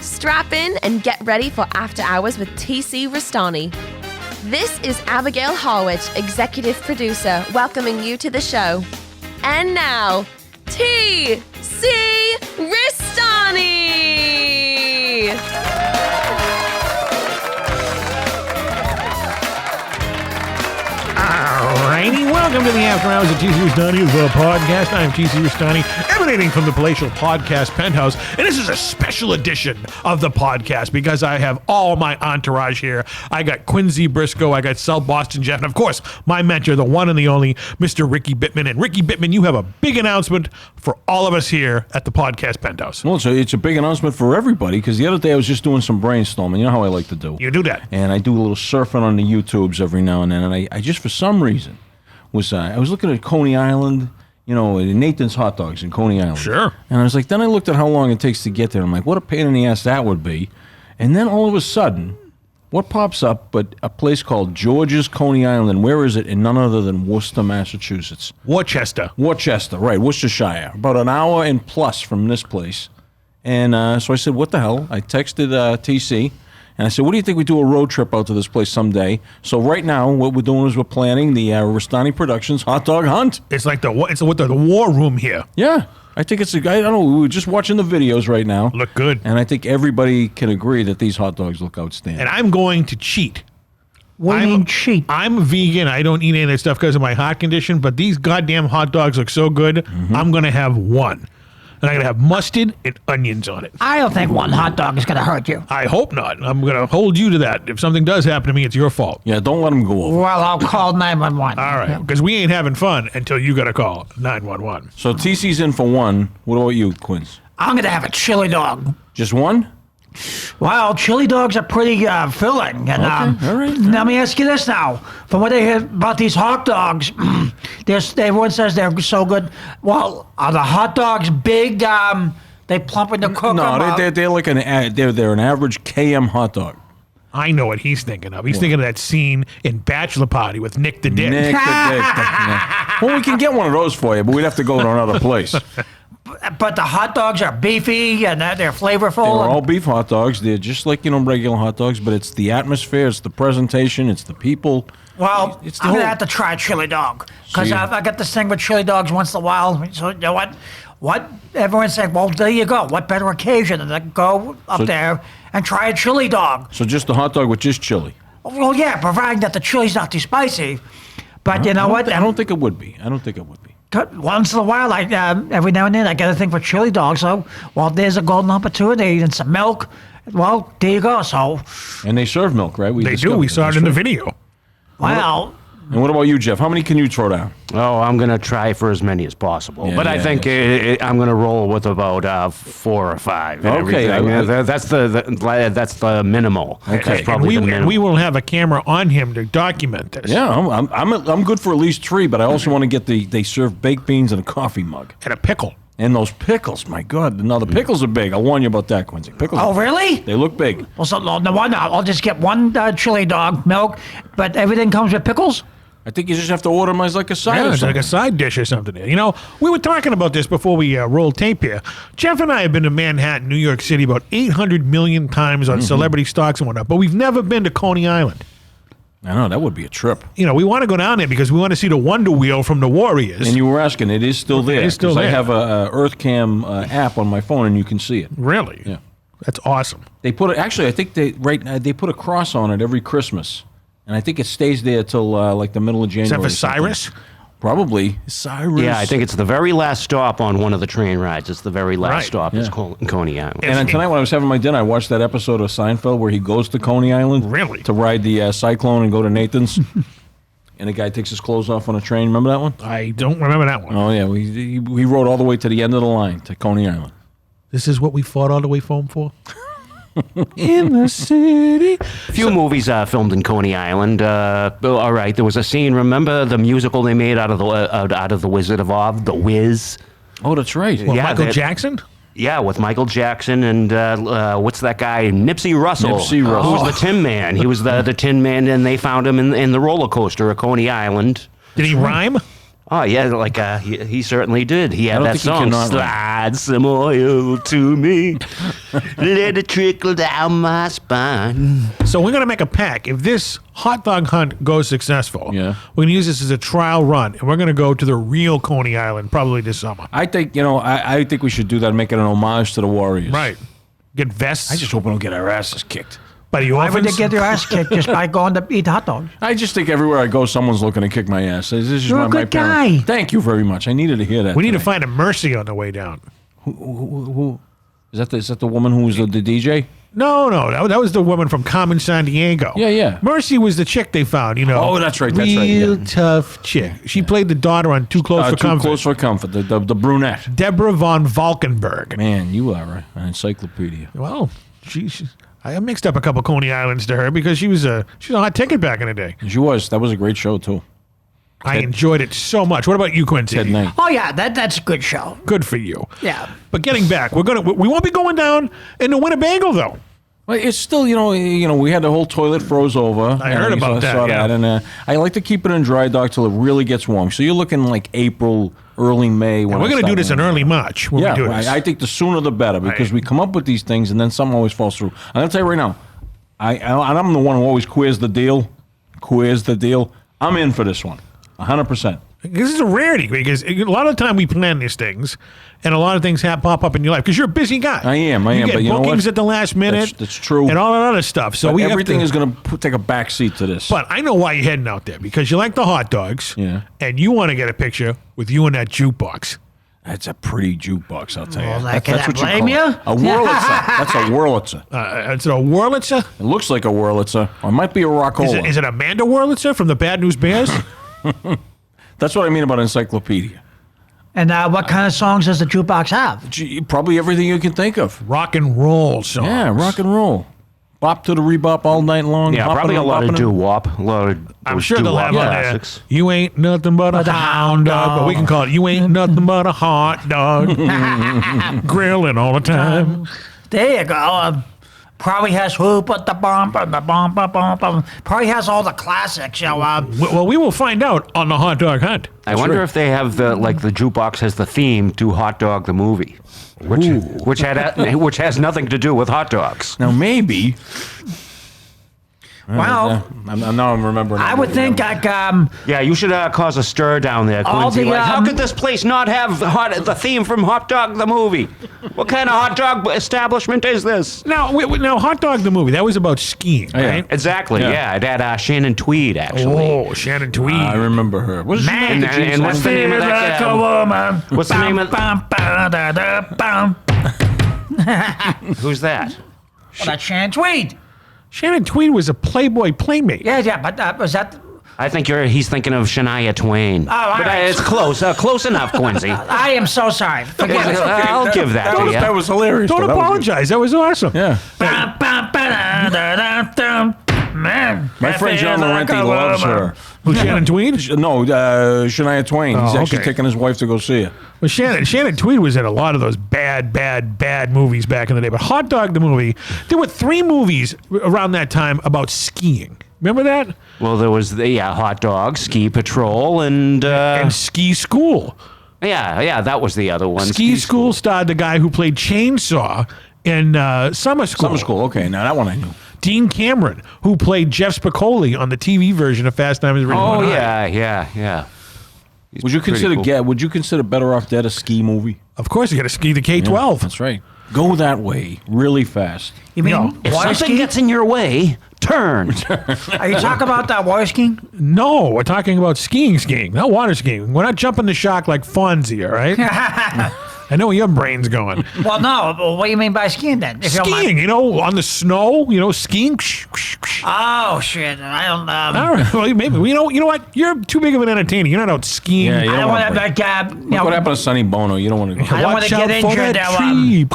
strap in and get ready for After Hours with TC Restani. This is Abigail Harwich, executive producer, welcoming you to the show. And now, TC Restani! Alrighty, welcome to the After Hours of TC Restani, the podcast. I'm TC Restani, emanating from the palatial podcast penthouse, and this is a special edition of the podcast because I have all my entourage here. I got Quincy Brisco, I got South Boston Jeff, and of course, my mentor, the one and the only Mr. Ricky Bittman. And Ricky Bittman, you have a big announcement for all of us here at the podcast penthouse. Well, it's a big announcement for everybody because the other day I was just doing some brainstorming. You know how I like to do. You do that. And I do a little surfing on the YouTubes every now and then, and I just, for some reason, I was looking at Coney Island, you know, Nathan's Hot Dogs in Coney Island. Sure. And I was like, then I looked at how long it takes to get there. I'm like, what a pain in the ass that would be. And then all of a sudden, what pops up but a place called George's Coney Island. And where is it? In none other than Worcester, Massachusetts. Worcester, right, Worcestershire. About an hour and plus from this place. And so I said, what the hell? I texted TC. And I said, what do you think we do a road trip out to this place someday? So right now, what we're doing is we're planning the Restani Productions hot dog hunt. it's like the war room here. Yeah. I think I don't know, we were just watching the videos right now. Look good. And I think everybody can agree that these hot dogs look outstanding. And I'm going to cheat. What do you mean cheat? I'm vegan. I don't eat any of that stuff because of my heart condition, but these goddamn hot dogs look so good, I'm going to have one. And I'm going to have mustard and onions on it. I don't think one hot dog is going to hurt you. I hope not. I'm going to hold you to that. If something does happen to me, it's your fault. Yeah, don't let them go over. Well, I'll call 911. All right, because we ain't having fun until you got to call 911. So TC's in for one. What about you, Quince? I'm going to have a chili dog. Just one? Well, chili dogs are pretty filling. And all right. Let me ask you this now. From what I hear about these hot dogs, everyone says they're so good. Well, are the hot dogs big? They plump in the cook? No, they're like they're an average KM hot dog. I know what he's thinking of. He's thinking of that scene in Bachelor Party with Nick the Dick. Nick the Dick. Yeah. Well, we can get one of those for you, but we'd have to go to another place. But the hot dogs are beefy and they're flavorful. They're all beef hot dogs. They're just like, regular hot dogs, but it's the atmosphere, it's the presentation, it's the people. Well, it's I'm going to have to try a chili dog because I got this thing with chili dogs once in a while. So, you know what? Everyone's saying, well, there you go. What better occasion than to go up there and try a chili dog? So just a hot dog with just chili? Well, yeah, providing that the chili's not too spicy. But you know what? I don't think it would be. Once in a while, every now and then, I get a thing for chili dogs. So, well, there's a golden opportunity and some milk. Well, there you go. So, and they serve milk, right? They do. We saw it in the video. Well. And what about you, Jeff? How many can you throw down? Oh, I'm going to try for as many as possible. Yeah, but I think I'm going to roll with about 4 or 5. Okay. That's the minimal. Okay. That's probably the minimal. And we will have a camera on him to document this. Yeah, I'm good for at least 3, but I also want to get they serve baked beans in a coffee mug. And a pickle. And those pickles, my God. Now, the pickles are big. I'll warn you about that, Quincy. Pickles. Oh, really? They look big. Well, so no wonder. I'll just get one chili dog, milk, but everything comes with pickles? I think you just have to order them as like a side or it's something. like a side dish or something. We were talking about this before we rolled tape here. Jeff and I have been to Manhattan, New York City about 800 million times on celebrity stocks and whatnot, but we've never been to Coney Island. I know, that would be a trip. We want to go down there because we want to see the Wonder Wheel from the Warriors. And you were asking, it is still there. It is still there. I have a EarthCam app on my phone, and you can see it. Really? Yeah. That's awesome. They put it. Actually, I think they put a cross on it every Christmas, and I think it stays there till like the middle of January. Is that for Cyrus? Probably Cyrus. Yeah, I think it's the very last stop on one of the train rides. It's the very last Right. stop. Yeah. It's Coney Island. And then tonight when I was having my dinner, I watched that episode of Seinfeld where he goes to Coney Island. Really? To ride the Cyclone and go to Nathan's. And the guy takes his clothes off on a train. Remember that one? I don't remember that one. Oh, yeah. He rode all the way to the end of the line, to Coney Island. This is what we fought all the way home for? In the city. A few movies filmed in Coney Island. All right, there was a scene. Remember the musical they made out of the Wizard of Oz, The Wiz? Oh, that's right. Well, Yeah, Michael Jackson? Yeah, with Michael Jackson and what's that guy? Nipsey Russell. Nipsey Russell. Who was the Tin Man. He was the Tin Man, and they found him in the roller coaster at Coney Island. Did he rhyme? Oh yeah, like he certainly did. He had don't that think he song, cannot "Slide Some Oil to Me, Let It Trickle Down My Spine." So we're going to make a pact. If this hot dog hunt goes successful, Yeah. we're going to use this as a trial run, and we're going to go to the real Coney Island probably this summer. I think, I think we should do that and make it an homage to the Warriors. Right. Get vests I just hope we don't get our asses kicked. by the Why would they orphans. get their ass kicked just by going to eat hot dogs? I just think everywhere I go, someone's looking to kick my ass. This is You're a my good parents. guy. Thank you very much. I needed to hear that. We need to today. find a Mercy on the way down. Who is that the woman who was the DJ? No, that was the woman from Carmen San Diego. Yeah. Mercy was the chick they found, Oh, that's right, Real yeah. tough chick. She played the daughter on Too Close for Too Comfort. Close for Comfort. The brunette. Deborah von Valkenburg. Man, you are an encyclopedia. Well, I mixed up a couple Coney Islands to her because she was a hot ticket back in the day. She was. That was a great show too. I enjoyed it so much. What about you, Quincy? Ted Knight. Oh yeah, that's a good show. Good for you. Yeah. But getting back, we won't be going down into Winnebago though. Well, it's still, we had the whole toilet froze over. I heard about that, Saw yeah. that, and I like to keep it in dry dock till it really gets warm. So you're looking like April, early May. When We're going to do this in early March when Yeah, we do this. I think the sooner the better because we come up with these things and then something always falls through. I'm going to tell you right now, I'm the one who always quiz the deal. I'm in for this one, 100%. This is a rarity because a lot of the time we plan these things, and a lot of things pop up in your life because you're a busy guy. I am, You get but you know bookings what? at the last minute. That's true. And all that other stuff. So But everything is going to take a back seat to this. But I know why you're heading out there because you like the hot dogs. Yeah. And you want to get a picture with you in that jukebox. That's a pretty jukebox, I'll tell you. Well, can I what blame you you? call it. A Wurlitzer. That's a Wurlitzer. It's a Wurlitzer. It looks like a Wurlitzer, or it might be a Rockola. Is it Amanda Wurlitzer from the Bad News Bears? That's what I mean about encyclopedia. And what kind of songs does the jukebox have? Gee, probably everything you can think of. Rock and roll songs. Yeah, rock and roll. Bop to the rebop all night long. Yeah, hopping probably a and lot of bopping. doo-wop. A lot of I'm those sure they'll doo-wop have on there. classics. You ain't nothing but a hound dog, but we can call it you ain't nothing but a hot dog. Grilling all the time. There you go. Probably has Whoop at the Bump and the Bump, bump, bump, bump. Probably has all the classics. Well, we will find out on the hot dog hunt. I wonder if they have the jukebox has the theme to Hot Dog the movie, which has nothing to do with hot dogs. Now, maybe. Well, I'm remembering. I would think like Yeah, you should cause a stir down there, All Quincy. the, Like, how um, could this place not have the theme from Hot Dog the movie? What kind of hot dog establishment is this? Now, now, Hot Dog the movie, that was about skiing, yeah. right? Exactly. Yeah. Yeah, it had Shannon Tweed actually. Oh, Shannon Tweed. I remember her. What is she Man, name? and what's the name of that? like a woman. What's the name of- Bum, ba, da, da, bum. Who's that? Well, that's Shan Tweed. Shannon Tweed was a Playboy playmate. Yeah, but was that? I think he's thinking of Shania Twain. all But right. it's close enough, Quincy. I am so sorry. Forget it. I'll give that to you. That was hilarious. Don't though. That was good. apologize. That was awesome. Yeah. Bum, bum, ba, da, da, da. Man, My friend John like Laurenti a loves woman. her. Who's Shannon Tweed? No, Shania Twain. He's Oh, actually okay. taking his wife to go see her. Well, Shannon Tweed was in a lot of those bad movies back in the day. But Hot Dog the movie, there were 3 movies around that time about skiing. Remember that? Well, there was the Hot Dog, Ski Patrol, and Ski School. yeah, that was the other one. Ski School starred the guy who played Chainsaw in Summer School. Summer School. Okay, now that one I knew. Dean Cameron, who played Jeff Spicoli on the TV version of Fast Times at Oh Ridgemont High. yeah. Would you pretty consider cool. Would you consider Better Off Dead a ski movie? Of course, you got to ski the K-12. That's right. Go that way really fast. You mean No. If water something skiing? gets in your way, turn. Are you talking about that water skiing? No, we're talking about skiing, not water skiing. We're not jumping the shark like Fonzie, all right? I know where your brain's going. Well, no. But what do you mean by skiing then? If you don't mind- Skiing, on the snow, skiing. Oh shit! I don't. All right, well, maybe. You know what? You're too big of an entertainer. You're not out skiing. Yeah, you I don't wanna want to break. like. Look what happened to Sonny Bono. You don't want to go. I don't wanna Watch get out for injured that now, tree.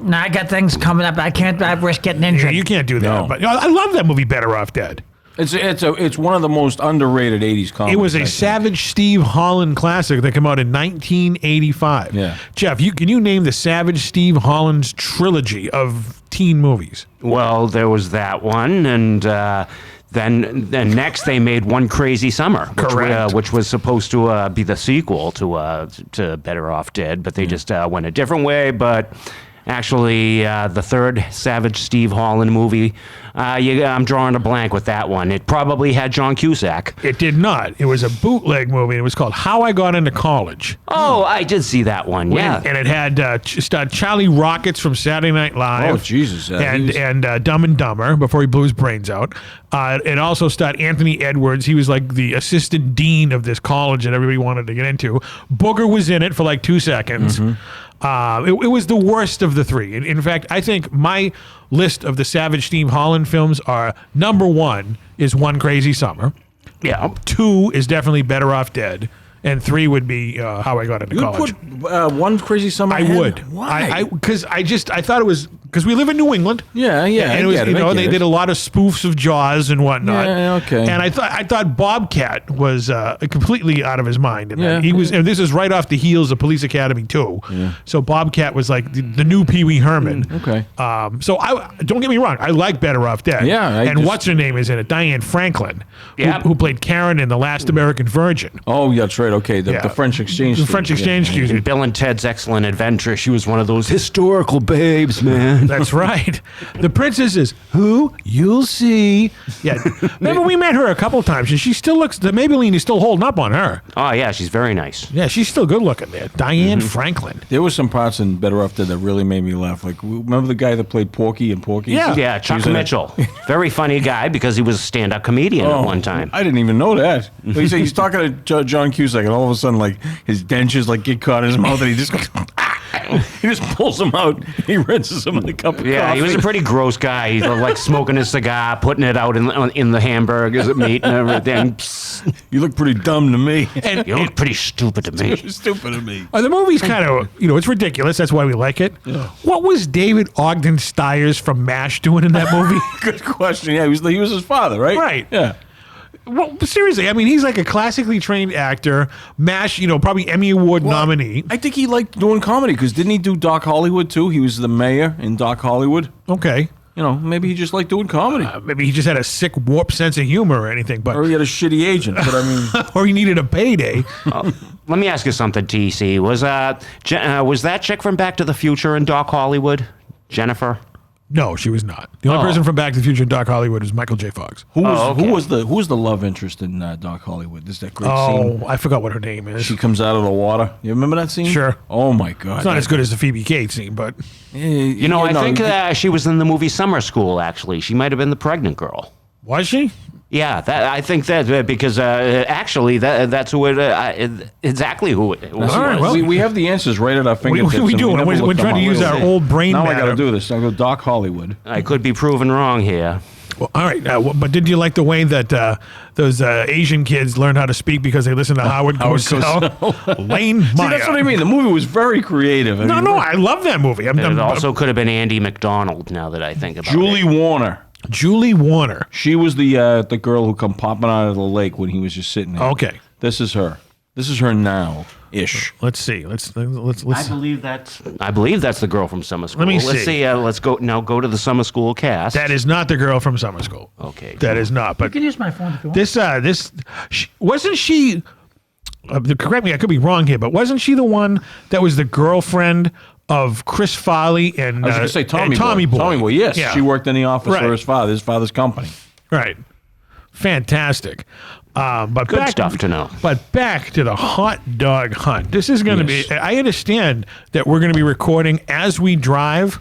No, I got things coming up. I can't risk getting Yeah, injured. you can't do that. No. But I love that movie, Better Off Dead. It's one of the most underrated 80s comedies. It was I a think. Savage Steve Holland classic that came out in 1985. Yeah. Jeff, can you name the Savage Steve Holland's trilogy of teen movies? Well, there was that one, and Then next they made One Crazy Summer, Correct. which was supposed to be the sequel to Better Off Dead, but they just went a different way. But actually, the third Savage Steve Holland movie, I'm drawing a blank with that one. It probably had John Cusack. It did not. It was a bootleg movie. It was called How I Got Into College. Oh, I did see that one. Yeah, And it had starred Charlie Rockets from Saturday Night Live. Oh, Jesus. And Dumb and Dumber before he blew his brains out. It also starred Anthony Edwards. He was like the assistant dean of this college that everybody wanted to get into. Booger was in it for like 2 seconds. It was the worst of the three. In fact, I think my list of the Savage Steve Holland films are number 1 is One Crazy Summer. yeah. 2 is definitely Better Off Dead. And 3 would be How I Got Into You College. put One Crazy Summer I ahead? would. Why? Because I thought it was, because we live in New England. Yeah, And it was, I get it, you know, I get they it. did a lot of spoofs of Jaws and whatnot. Yeah, okay. And I thought Bobcat was completely out of his mind. In that. Yeah. He was, and this is right off the heels of Police Academy 2. So Bobcat was like the new Pee Wee Herman. Okay. So don't get me wrong, I like Better Off Dead. Yeah, and what's her name is in it? Diane Franklin, Yeah. who played Karen in The Last American Virgin. Oh, that's right. Okay, the Yeah. French exchange. The French exchange student. In Bill and Ted's Excellent Adventure, she was one of those historical babes, man. That's right. The princess is who you'll see. Yeah. Remember, we met her a couple times, and she still looks. The Maybelline is still holding up on her. Oh yeah, she's very nice. Yeah, she's still good looking there. Diane Franklin. There was some parts in Better Off Dead that really made me laugh. Like, remember the guy that played Porky in Porky? Yeah. Yeah, Chuck He's in it. Mitchell, very funny guy because he was a stand-up comedian at one time. I didn't even know that. But he's talking to John Cusack, and all of a sudden, like, his dentures like get caught in his mouth, and he just goes, he just pulls them out. He rinses them in a cup of Yeah, coffee. he was a pretty gross guy. He's like smoking his cigar, putting it out in the hamburgers at meat and everything. You look pretty dumb to me. And You look pretty stupid to me. Stupid to me. the movie's kind of, it's ridiculous. That's why we like it. What was David Ogden Stiers from MASH doing in that movie? Good question. Yeah, he was his father, right? Right. Yeah. Well, seriously, I mean, he's like a classically trained actor. MASH, probably Emmy Award nominee. I think he liked doing comedy because didn't he do Doc Hollywood too? He was the mayor in Doc Hollywood. Okay. Maybe he just liked doing comedy. Maybe he just had a sick, warped sense of humor or anything, but Or he had a shitty agent. But I mean, or he needed a payday. Let me ask you something, TC. Was that chick from Back to the Future in Doc Hollywood? Jennifer? No, she was not. The only person from Back to the Future in Doc Hollywood was Michael J. Fox. who okay. was the love interest in Doc Hollywood? This is that great scene. Oh, I forgot what her name is. She comes out of the water. You remember that scene? Sure. Oh my God. It's not as good as the Phoebe Cates scene, but I think she was in the movie Summer School, actually. She might have been the pregnant girl. was she? Yeah, I think that because actually that's who exactly who it was. All right, well, we have the answers right at our fingertips. we and do. never We're look them trying to up. use our old brain Now I got matter. to do this. I'll go Doc Hollywood. I could be proven wrong here. Well, all right, but did you like the way that those Asian kids learned how to speak because they listened to Howard Cosell? Lane Meyer. See, that's what I mean. The movie was very creative. I mean, No, I love that movie. It also could have been Andy McDonald. Now that I think about Julie it. Warner. Julie Warner. She was the girl who come popping out of the lake when he was just sitting there. Okay. This is her. This is her now-ish. Let's see. Let's. I believe that's the girl from Summer School. Let me Let's see. see. Let's go to the Summer School cast. That is not the girl from Summer School. Okay. That is not. But You can use my phone if you want. wasn't she? Correct me. I could be wrong here, but wasn't she the one that was the girlfriend of Chris Farley and I was going to say Tommy and Tommy Boy? Tommy Boy, yes. Yeah. She worked in the office Right. for his father's company. Right. Fantastic. But Good stuff to know. But back to the hot dog hunt. This is going to be. I understand that we're going to be recording as we drive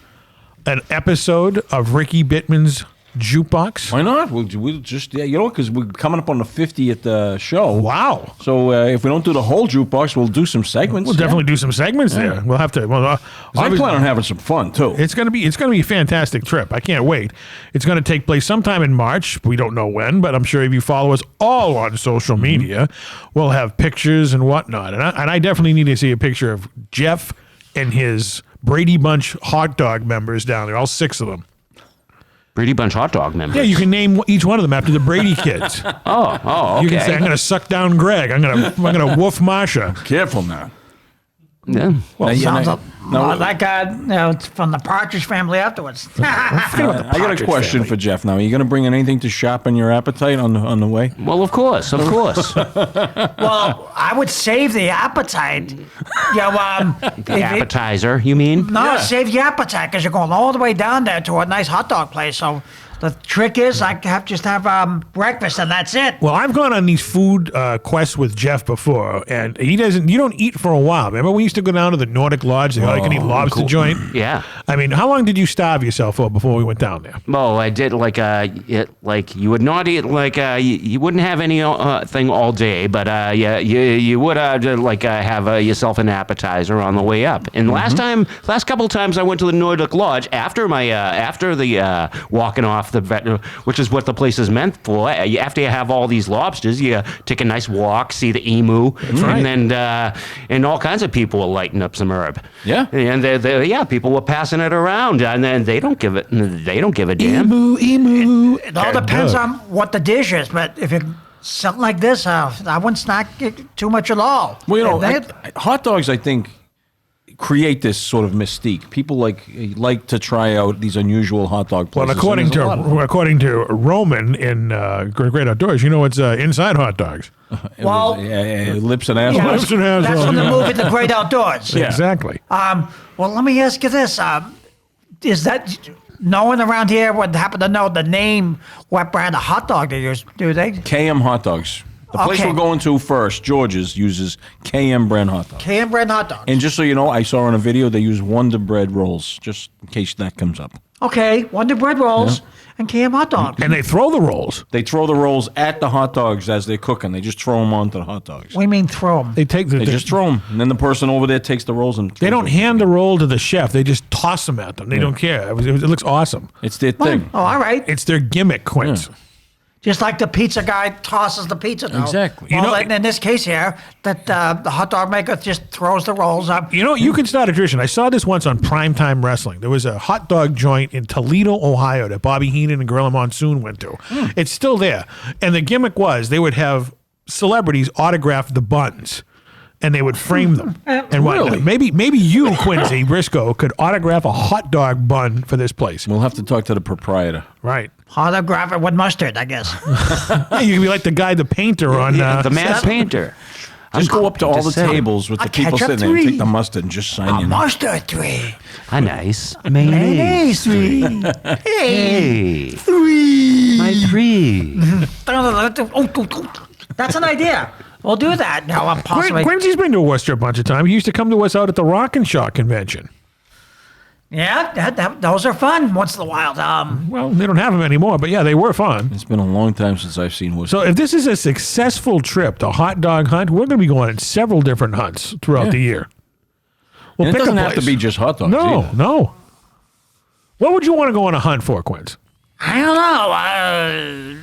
an episode of Ricky Bittman's Jukebox. Why not? We'll just, because we're coming up on the 50th show. Wow. So if we don't do the whole jukebox, we'll do some segments. We'll definitely do some segments there. We'll have to. Well, I plan on having some fun too. It's gonna be a fantastic trip. I can't wait. It's gonna take place sometime in March. We don't know when, but I'm sure if you follow us all on social media, we'll have pictures and whatnot. And I definitely need to see a picture of Jeff and his Brady Bunch hot dog members down there, all 6 of them. Brady Bunch hot dog members. Yeah, you can name each one of them after the Brady kids. Oh, okay. You can say, "I'm gonna suck down Greg. I'm gonna woof Marsha." Careful now. Yeah. Well, Now, Sounds Now, it's from the Partridge Family afterwards. I got a question for Jeff. Now, are you going to bring anything to sharpen your appetite on the way? Well, of course. Well, I would save the appetite. The appetizer, you mean? No, save the appetite because you're going all the way down there to a nice hot dog place. So the trick is I just have breakfast and that's it. Well, I've gone on these food quests with Jeff before, and he doesn't. You don't eat for a while. Remember, we used to go down to the Nordic Lodge, the all-you-can-eat lobster joint. Yeah. I mean, how long did you starve yourself for before we went down there? Well, I did you would not eat you wouldn't have any thing all day, but you would have yourself an appetizer on the way up. And last couple of times I went to the Nordic Lodge after the walking off which is what the place is meant for. After you have all these lobsters, you take a nice walk, see the emu, and then and all kinds of people will lighten up some herb. Yeah, and people were passing it around, and then they don't give a damn. Emu. It all depends on what the dish is, but if it's something like this, I wouldn't snack it too much at all. Well, hot dogs, I think, create this sort of mystique. People like to try out these unusual hot dog places. Well, according to Roman in Great Outdoors, you know what's inside hot dogs? Lips and assholes. Lips and assholes. That's from the movie The Great Outdoors. Yeah. Exactly. Well, let me ask you this: is that no one around here would happen to know the name, what brand of hot dog they use? Do they? KM hot dogs. The place we're going to first, George's, uses KM brand hot dogs. KM brand hot dogs. And just so you know, I saw on a video they use Wonder Bread rolls, just in case that comes up. Okay, Wonder Bread rolls and KM hot dogs. And they throw the rolls. They throw the rolls at the hot dogs as they're cooking. They just throw them onto the hot dogs. What do you mean throw them? They just throw them, and then the person over there takes the rolls and. They don't hand the roll to the chef. They just toss them at them. They don't care. It looks awesome. It's their thing. Oh, all right. It's their gimmick, Quince. Yeah. Just like the pizza guy tosses the pizza dough. Exactly. Well, in this case here, that the hot dog maker just throws the rolls up. You can start a tradition. I saw this once on Primetime Wrestling. There was a hot dog joint in Toledo, Ohio that Bobby Heenan and Gorilla Monsoon went to. It's still there. And the gimmick was they would have celebrities autograph the buns. And they would frame them. And really? Maybe you, Quincy Brisco, could autograph a hot dog bun for this place. We'll have to talk to the proprietor. Right. Autograph it with mustard, I guess. Yeah, you could be like the guy, the painter on... the mad painter. Just go up to all the tables with the people sitting there and take the mustard and just sign in. Mustard 3. A nice mayonnaise 3. Hey. 3. My 3. That's an idea. We'll do that now. Quincy's been to Worcester a bunch of times. He used to come to us out at the Rock and Shock convention. Yeah, those are fun once in a while. Well, they don't have them anymore, but yeah, they were fun. It's been a long time since I've seen Worcester. So if this is a successful trip, the hot dog hunt, we're going to be going on several different hunts throughout the year. Well, it doesn't have to be just hot dogs either. No. What would you want to go on a hunt for, Quince? I don't know.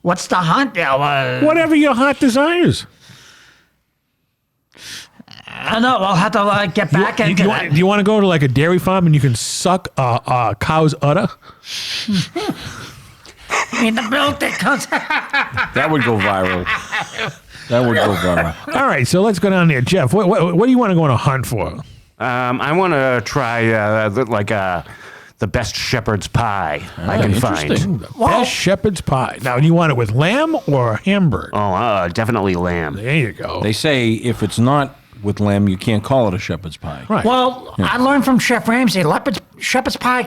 What's the hunt now? Whatever your heart desires. I don't know. I'll have to get back into that. Do you want to go to like a dairy farm and you can suck a cow's udder? I mean, the milk that comes. That would go viral. All right, so let's go down there. Jeff, what do you want to go on a hunt for? I want to try the best shepherd's pie I can find. Best shepherd's pie. Now, do you want it with lamb or hamburger? Oh, definitely lamb. There you go. They say if it's not with lamb, you can't call it a shepherd's pie. Right. Well, I learned from Chef Ramsay, shepherd's pie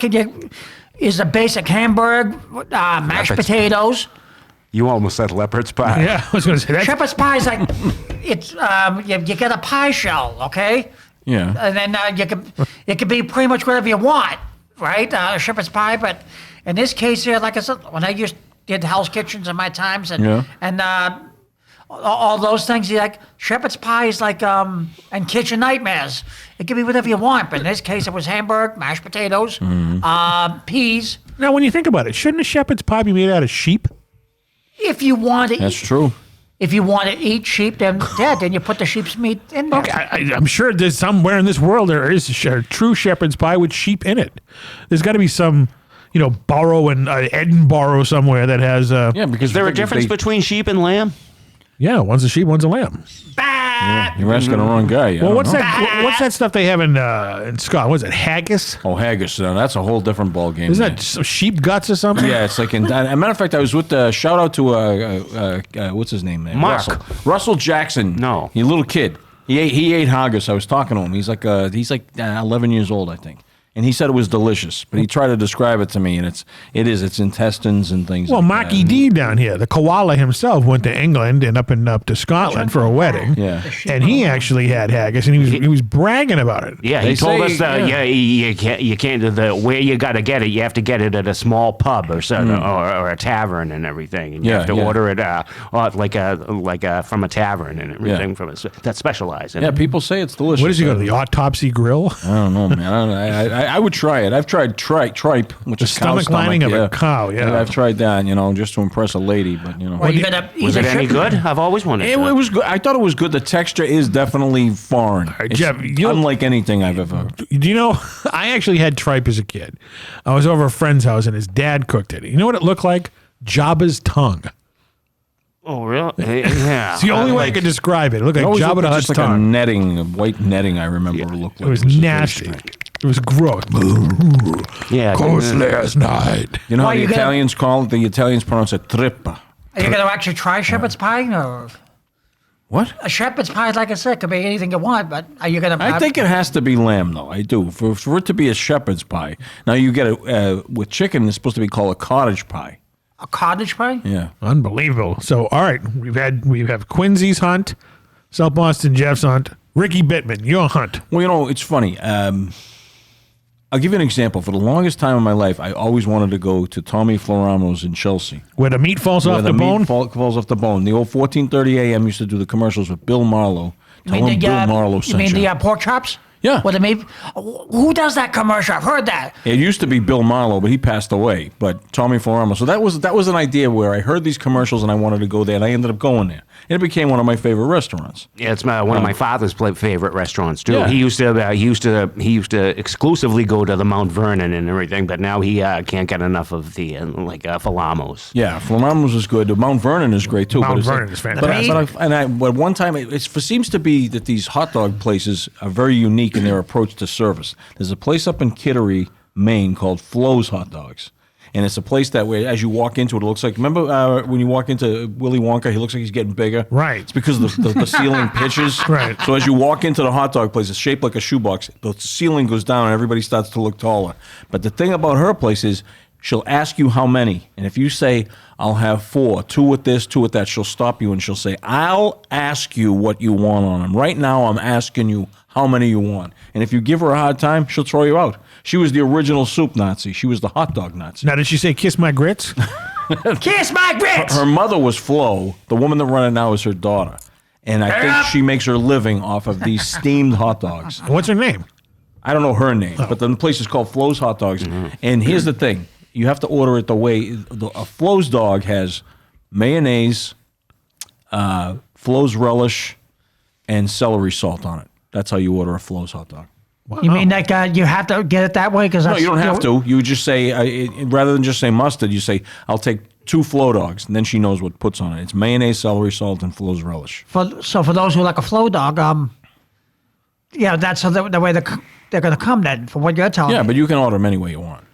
is a basic hamburger, mashed potatoes. You almost said leopard's pie. Yeah, I was going to say that. Shepherd's pie is like, it's you get a pie shell, okay? Yeah. And then it can be pretty much whatever you want, right? Shepherd's pie, but in this case here, like I said, when I did Hell's Kitchens in my times and all those things, like shepherd's pie is like and kitchen nightmares. It can be whatever you want, but in this case, it was hamburger, mashed potatoes, peas. Now, when you think about it, shouldn't a shepherd's pie be made out of sheep? If you want to, That's true. If you want to eat sheep, then you put the sheep's meat in there. Okay, I'm sure there's somewhere in this world there is a true shepherd's pie with sheep in it. There's got to be some, borough in Edinburgh somewhere that has. Because is there a difference between sheep and lamb? Yeah, one's a sheep, one's a lamb. Bah! You're asking the wrong guy. Well, what's that? What's that stuff they have in Scotland? Was it haggis? Oh, haggis. That's a whole different ball game. Isn't that some sheep guts or something? Yeah, it's like. As a matter of fact, I was with shout out to what's his name? Mark. Russell Jackson. No, he little kid. He ate haggis. I was talking to him. He's like 11 years old, I think. And he said it was delicious, but he tried to describe it to me, and it's intestines and things. Well, like Marky D down here, the koala himself, went to England and up to Scotland for a wedding. Yeah, and he actually had haggis, and he was bragging about it. Yeah, he told us that you can't where you got to get it. You have to get it at a small pub or something, or a tavern and everything. And you have to order it from a tavern and everything from that specialize in it. Yeah, people say it's delicious. What does he go to, the Autopsy Grill? I don't know, man. I would try it. I've tried tripe, which is cow stomach lining of a cow. Yeah, I've tried that. Just to impress a lady. But Well, was it any good? I've always wanted. It was good. I thought it was good. The texture is definitely foreign. It's Jeff, unlike anything I've ever. Do you know? I actually had tripe as a kid. I was over a friend's house and his dad cooked it. You know what it looked like? Jabba's tongue. Oh, really? Yeah. It's the only way I could describe it. It looked like Jabba the Hutt's just like tongue. a white netting. I remember it looked like. It was nasty. It was gross. Yeah. Coast last night. You know how the Italians call it? The Italians pronounce it trippa. Are you going to actually try shepherd's pie? Or? What? A shepherd's pie, like I said, could be anything you want, but are you going to... I think it has to be lamb, though. I do. For it to be a shepherd's pie. Now, you get it with chicken, it's supposed to be called a cottage pie. A cottage pie? Yeah. Unbelievable. So, all right, we have Quincy's hunt, South Boston Jeff's hunt, Ricky Bittman, your hunt. Well, it's funny. I'll give you an example. For the longest time in my life, I always wanted to go to Tommy Floramo's in Chelsea. Where the meat falls off the bone? Falls off the bone. The old 14:30 a.m. used to do the commercials with Bill Marlowe. You mean the pork chops? Yeah. With the meat? Who does that commercial? I've heard that. It used to be Bill Marlowe, but he passed away. But Tommy Floramo. So that was an idea where I heard these commercials and I wanted to go there, and I ended up going there. And it became one of my favorite restaurants. Yeah, it's one of my father's favorite restaurants too. Yeah. He used to exclusively go to the Mount Vernon and everything, but now he can't get enough of the Falamos. Yeah, Floramos is good. Mount Vernon is great too. Mount Vernon is fantastic. But one time, it seems to be that these hot dog places are very unique in their approach to service. There's a place up in Kittery, Maine called Flo's Hot Dogs. And it's a place that way, as you walk into it, it looks like, remember when you walk into Willy Wonka, he looks like he's getting bigger? Right. It's because the ceiling pitches. Right. So as you walk into the hot dog place, it's shaped like a shoebox. The ceiling goes down and everybody starts to look taller. But the thing about her place is she'll ask you how many. And if you say, I'll have 4, 2 with this, 2 with that, she'll stop you and she'll say, I'll ask you what you want on them. Right now, I'm asking you how many you want. And if you give her a hard time, she'll throw you out. She was the original soup Nazi. She was the hot dog Nazi. Now, did she say, kiss my grits? Kiss my grits! Her mother was Flo. The woman that run it now is her daughter. And I think she makes her living off of these steamed hot dogs. What's her name? I don't know her name, but the place is called Flo's Hot Dogs. Mm-hmm. And here's the thing. You have to order it the way a Flo's dog has mayonnaise, Flo's relish, and celery salt on it. That's how you order a Flo's hot dog. Wow. You mean like you have to get it that way? No, you don't have to. You just say, rather than just say mustard, you say, I'll take 2 Flo dogs, and then she knows what puts on it. It's mayonnaise, celery salt, and Flo's relish. So for those who like a Flo dog, yeah, that's the way they're going to come then, for what you're telling me. Yeah, but you can order them any way you want.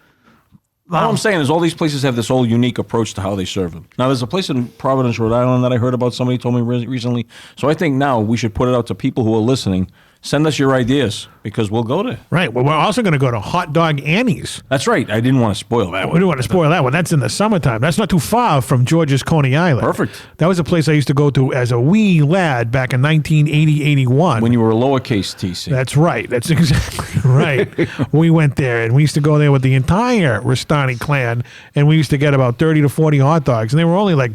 Wow. All I'm saying is all these places have this whole unique approach to how they serve them. Now, there's a place in Providence, Rhode Island that I heard about. Somebody told me recently. So I think now we should put it out to people who are listening. Send us your ideas because we'll go there. Right. Well, we're also going to go to Hot Dog Annie's. That's right. I didn't want to spoil that We one. didn't want to spoil that one. That's in the summertime. That's not too far from Georgia's Coney Island. Perfect. That was a place I used to go to as a wee lad back in 1980-81. When you were a lowercase TC. That's right. That's exactly right. We went there, and we used to go there with the entire Restani clan, and we used to get about 30 to 40 hot dogs, and they were only like,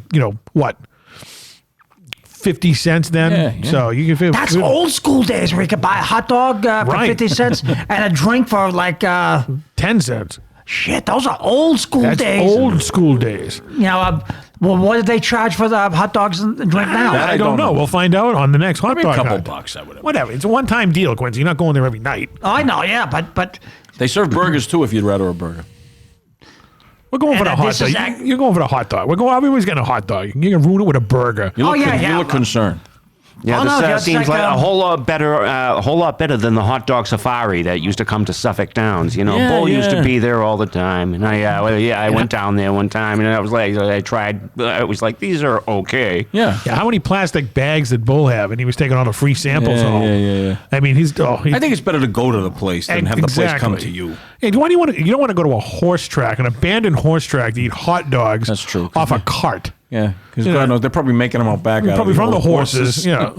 what, 50 cents then? Yeah. So you can feel that's old school days where you could buy a hot dog for 50 cents and a drink for like 10 cents. Shit, those are old school That's days. old school days. You know, well, what did they charge for the hot dogs and drink now? I don't know. We'll find out on the next hot Maybe dog a couple hunt. bucks, I would have. Whatever. It's a one-time deal, Quincy. You're not going there every night. Oh, I know, yeah, but They serve burgers too if you'd rather a burger. We're going for And the hot this is dog. You're going for the hot dog. We're going. Everybody's getting a hot dog. You can ruin it with a burger. You look, yeah. You look concerned. Yeah, Oh, no, this just seems like, like a whole lot better than the hot dog safari that used to come to Suffolk Downs. You know, Yeah, Bull used to yeah. be there all the time, and I went down there one time, and I was like, I tried. I was like, these are okay. Yeah. Yeah, how many plastic bags did Bull have? And he was taking all the free samples Yeah, home. yeah. I mean, I think it's better to go to the place than have the place come to you. Hey, why do you want to? You don't want to go to a horse track, an abandoned horse track, to eat hot dogs. That's true. Off a cart. Yeah, because Yeah. God knows they're probably making them out back. Probably out from the old horses. Yeah.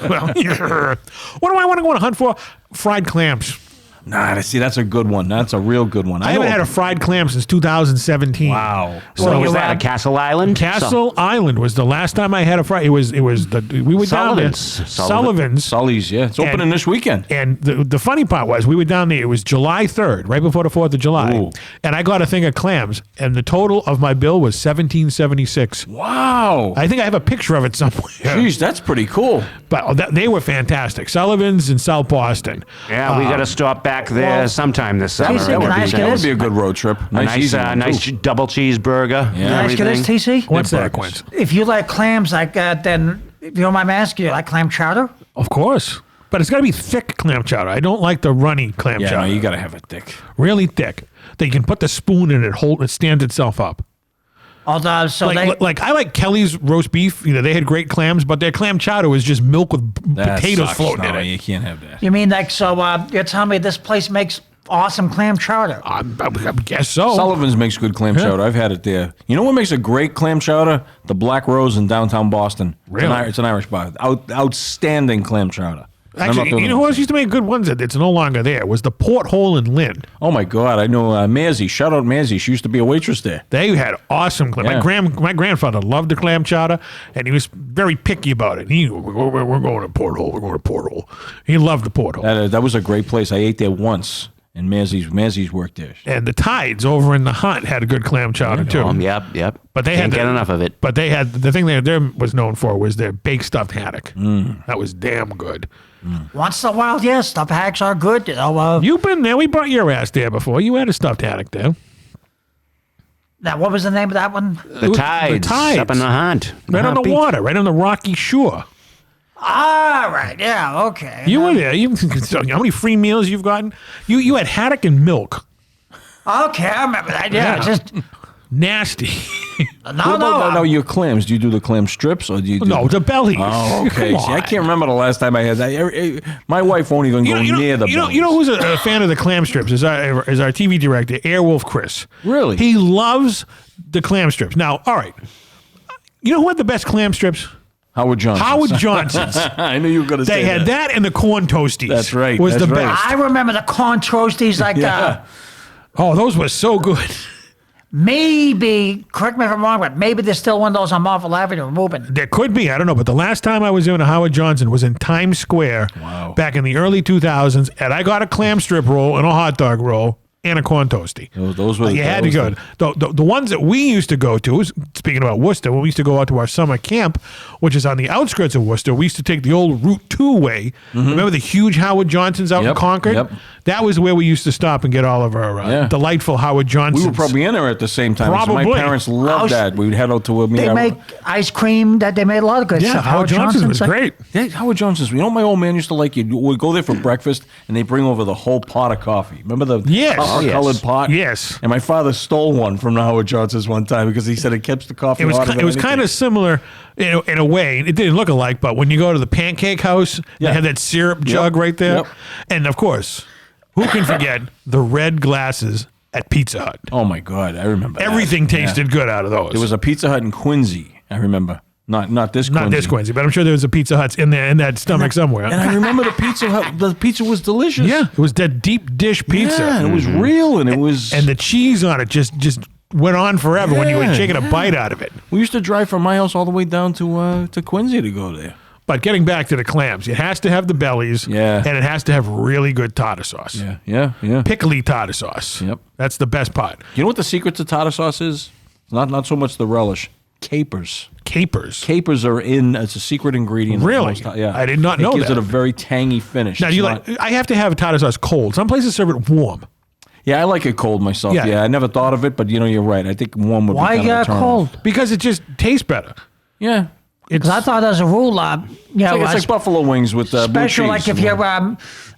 Well, yeah. What do I want to go on a hunt for? Fried clams. Nah, see, that's a good one. That's a real good one. I haven't had a fried clam since 2017. Wow. So So was that at Castle Island? Castle Island was the last time I had a fried. It was we were down there. Sullivan's. Sully's, yeah. It's opening this weekend. And the funny part was we were down there. It was July 3rd, right before the 4th of July. Ooh. And I got a thing of clams, and the total of my bill was $17.76. Wow. I think I have a picture of it somewhere. Jeez, that's pretty cool. But they were fantastic. Sullivan's in South Boston. Yeah, we got to stop back there sometime this summer. Casey, can I ask you That would this? be a good road trip. A nice, easy one, nice too. double cheeseburger. Yeah. and Can I ask you this, everything. TC? What's that, burgers. Quince? If you like clams, like then if you don't mind me asking you, like clam chowder? Of course. But it's got to be thick clam chowder. I don't like the runny clam Yeah, chowder. no, you got to have it thick. Really thick. That you can put the spoon in it, it stands itself up. Although, so Like I like Kelly's roast beef. You know, they had great clams, but their clam chowder was just milk with That potatoes sucks. floating No, in it. you can't have that. you mean like so? You're telling me this place makes awesome clam chowder? I guess so. Sullivan's makes good clam chowder. I've had it there. You know what makes a great clam chowder? The Black Rose in downtown Boston. Really? It's an Irish bar. Outstanding clam chowder. Actually, you know who else used to make good ones? It's no longer there. Was the Porthole in Lynn. Oh my God! I know Mazzy. Shout out Mazzy. She used to be a waitress there. They had awesome clam. Yeah. My grandfather loved the clam chowder, and he was very picky about it. We're going to Porthole. We're going to Porthole. He loved the Porthole. That was a great place. I ate there once, and Mazzy's worked there. And the Tides over in the Hunt had a good clam chowder too. Yep. But they Can't had get enough of it. But they had the thing they was known for was their baked stuffed haddock. That was damn good. Once in a while, yes, stuffed haddocks are good. You know, You've been there. We brought your ass there before. You had a stuffed haddock there. now, what was the name of that one? The tides, up in the Hunt. Right on the Beach. water, right on the rocky shore. All right, yeah, okay. You were there. How many free meals you've gotten? You had haddock and milk. Okay, I remember that. Yeah, Yeah. just Nasty. No, your clams. Do you do the clam strips or do you do No, the bellies. Oh, okay. Come See, I on. can't remember the last time I had that. My wife won't even go near the bellies. You know who's a fan of the clam strips is our TV director, Airwolf Chris. Really? He loves the clam strips. Now, all right. You know who had the best clam strips? Howard Johnson. Howard Johnson's. I knew you were going to say They had that and the corn toasties. That's right, Was that's the right. best. I remember the corn toasties like Yeah. Oh, those were so good. maybe, correct me if I'm wrong, but maybe there's still one of those on Marvel Avenue moving. There could be. I don't know. But the last time I was in a Howard Johnson was in Times Square back in the early 2000s. And I got a clam strip roll and a hot dog roll and a corn toasty. Those were the- You had that to was go. The ones that we used to go to, speaking about Worcester, when we used to go out to our summer camp, which is on the outskirts of Worcester, we used to take the old Route 2 way. Remember the huge Howard Johnsons out in Yep, Concord? yep. That was where we used to stop and get all of our Yeah. delightful Howard Johnsons. We were probably in there at the same time. So Probably. my parents loved that. We'd head out to They make ice cream. That they made a lot of good Yeah, stuff. Howard Johnson's was like- great. Yeah, Howard Johnson's. You know, what my old man used to like. You would go there for breakfast, and they bring over the whole pot of coffee. Remember the Yes. colored pot? Yes. And my father stole one from the Howard Johnson's one time because he said it kept the coffee. It was hotter than it was anything. kind of similar in a way. It didn't look alike, but when you go to the Pancake House, Yeah. they had that syrup jug right there. Yep. And of course, who can forget the red glasses at Pizza Hut? Oh my God, I remember. that. Everything Yeah. tasted good out of those. There was a Pizza Hut in Quincy. I remember. Not this. Not Quincy. this Quincy, but I'm sure there was a Pizza Hut's in there in that stomach somewhere. And I remember the Pizza Hut. The pizza was delicious. Yeah, it was that deep dish pizza. Yeah, it was real, and it was. And the cheese on it just went on forever when you were Yeah. taking a bite out of it. we used to drive from my house all the way down to Quincy to go there. But getting back to the clams, it has to have the bellies. Yeah. And it has to have really good tartar sauce. Yeah. Pickly tartar sauce. Yep. That's the best part. You know what the secret to tartar sauce is? Not so much the relish. Capers. Capers. Capers are in. It's a secret ingredient. of Really? most- yeah. I did not know It gives that. it a very tangy finish. Now, It's you not- I have to have tartar sauce cold. Some places serve it warm. Yeah, I like it cold myself. Yeah. Yeah, I never thought of it, but you're right. I think warm would Why be kind of a turn cold? off. Because it just tastes better. Yeah. Because I thought as a rule, It's like buffalo wings with blue special, cheese. like if you're,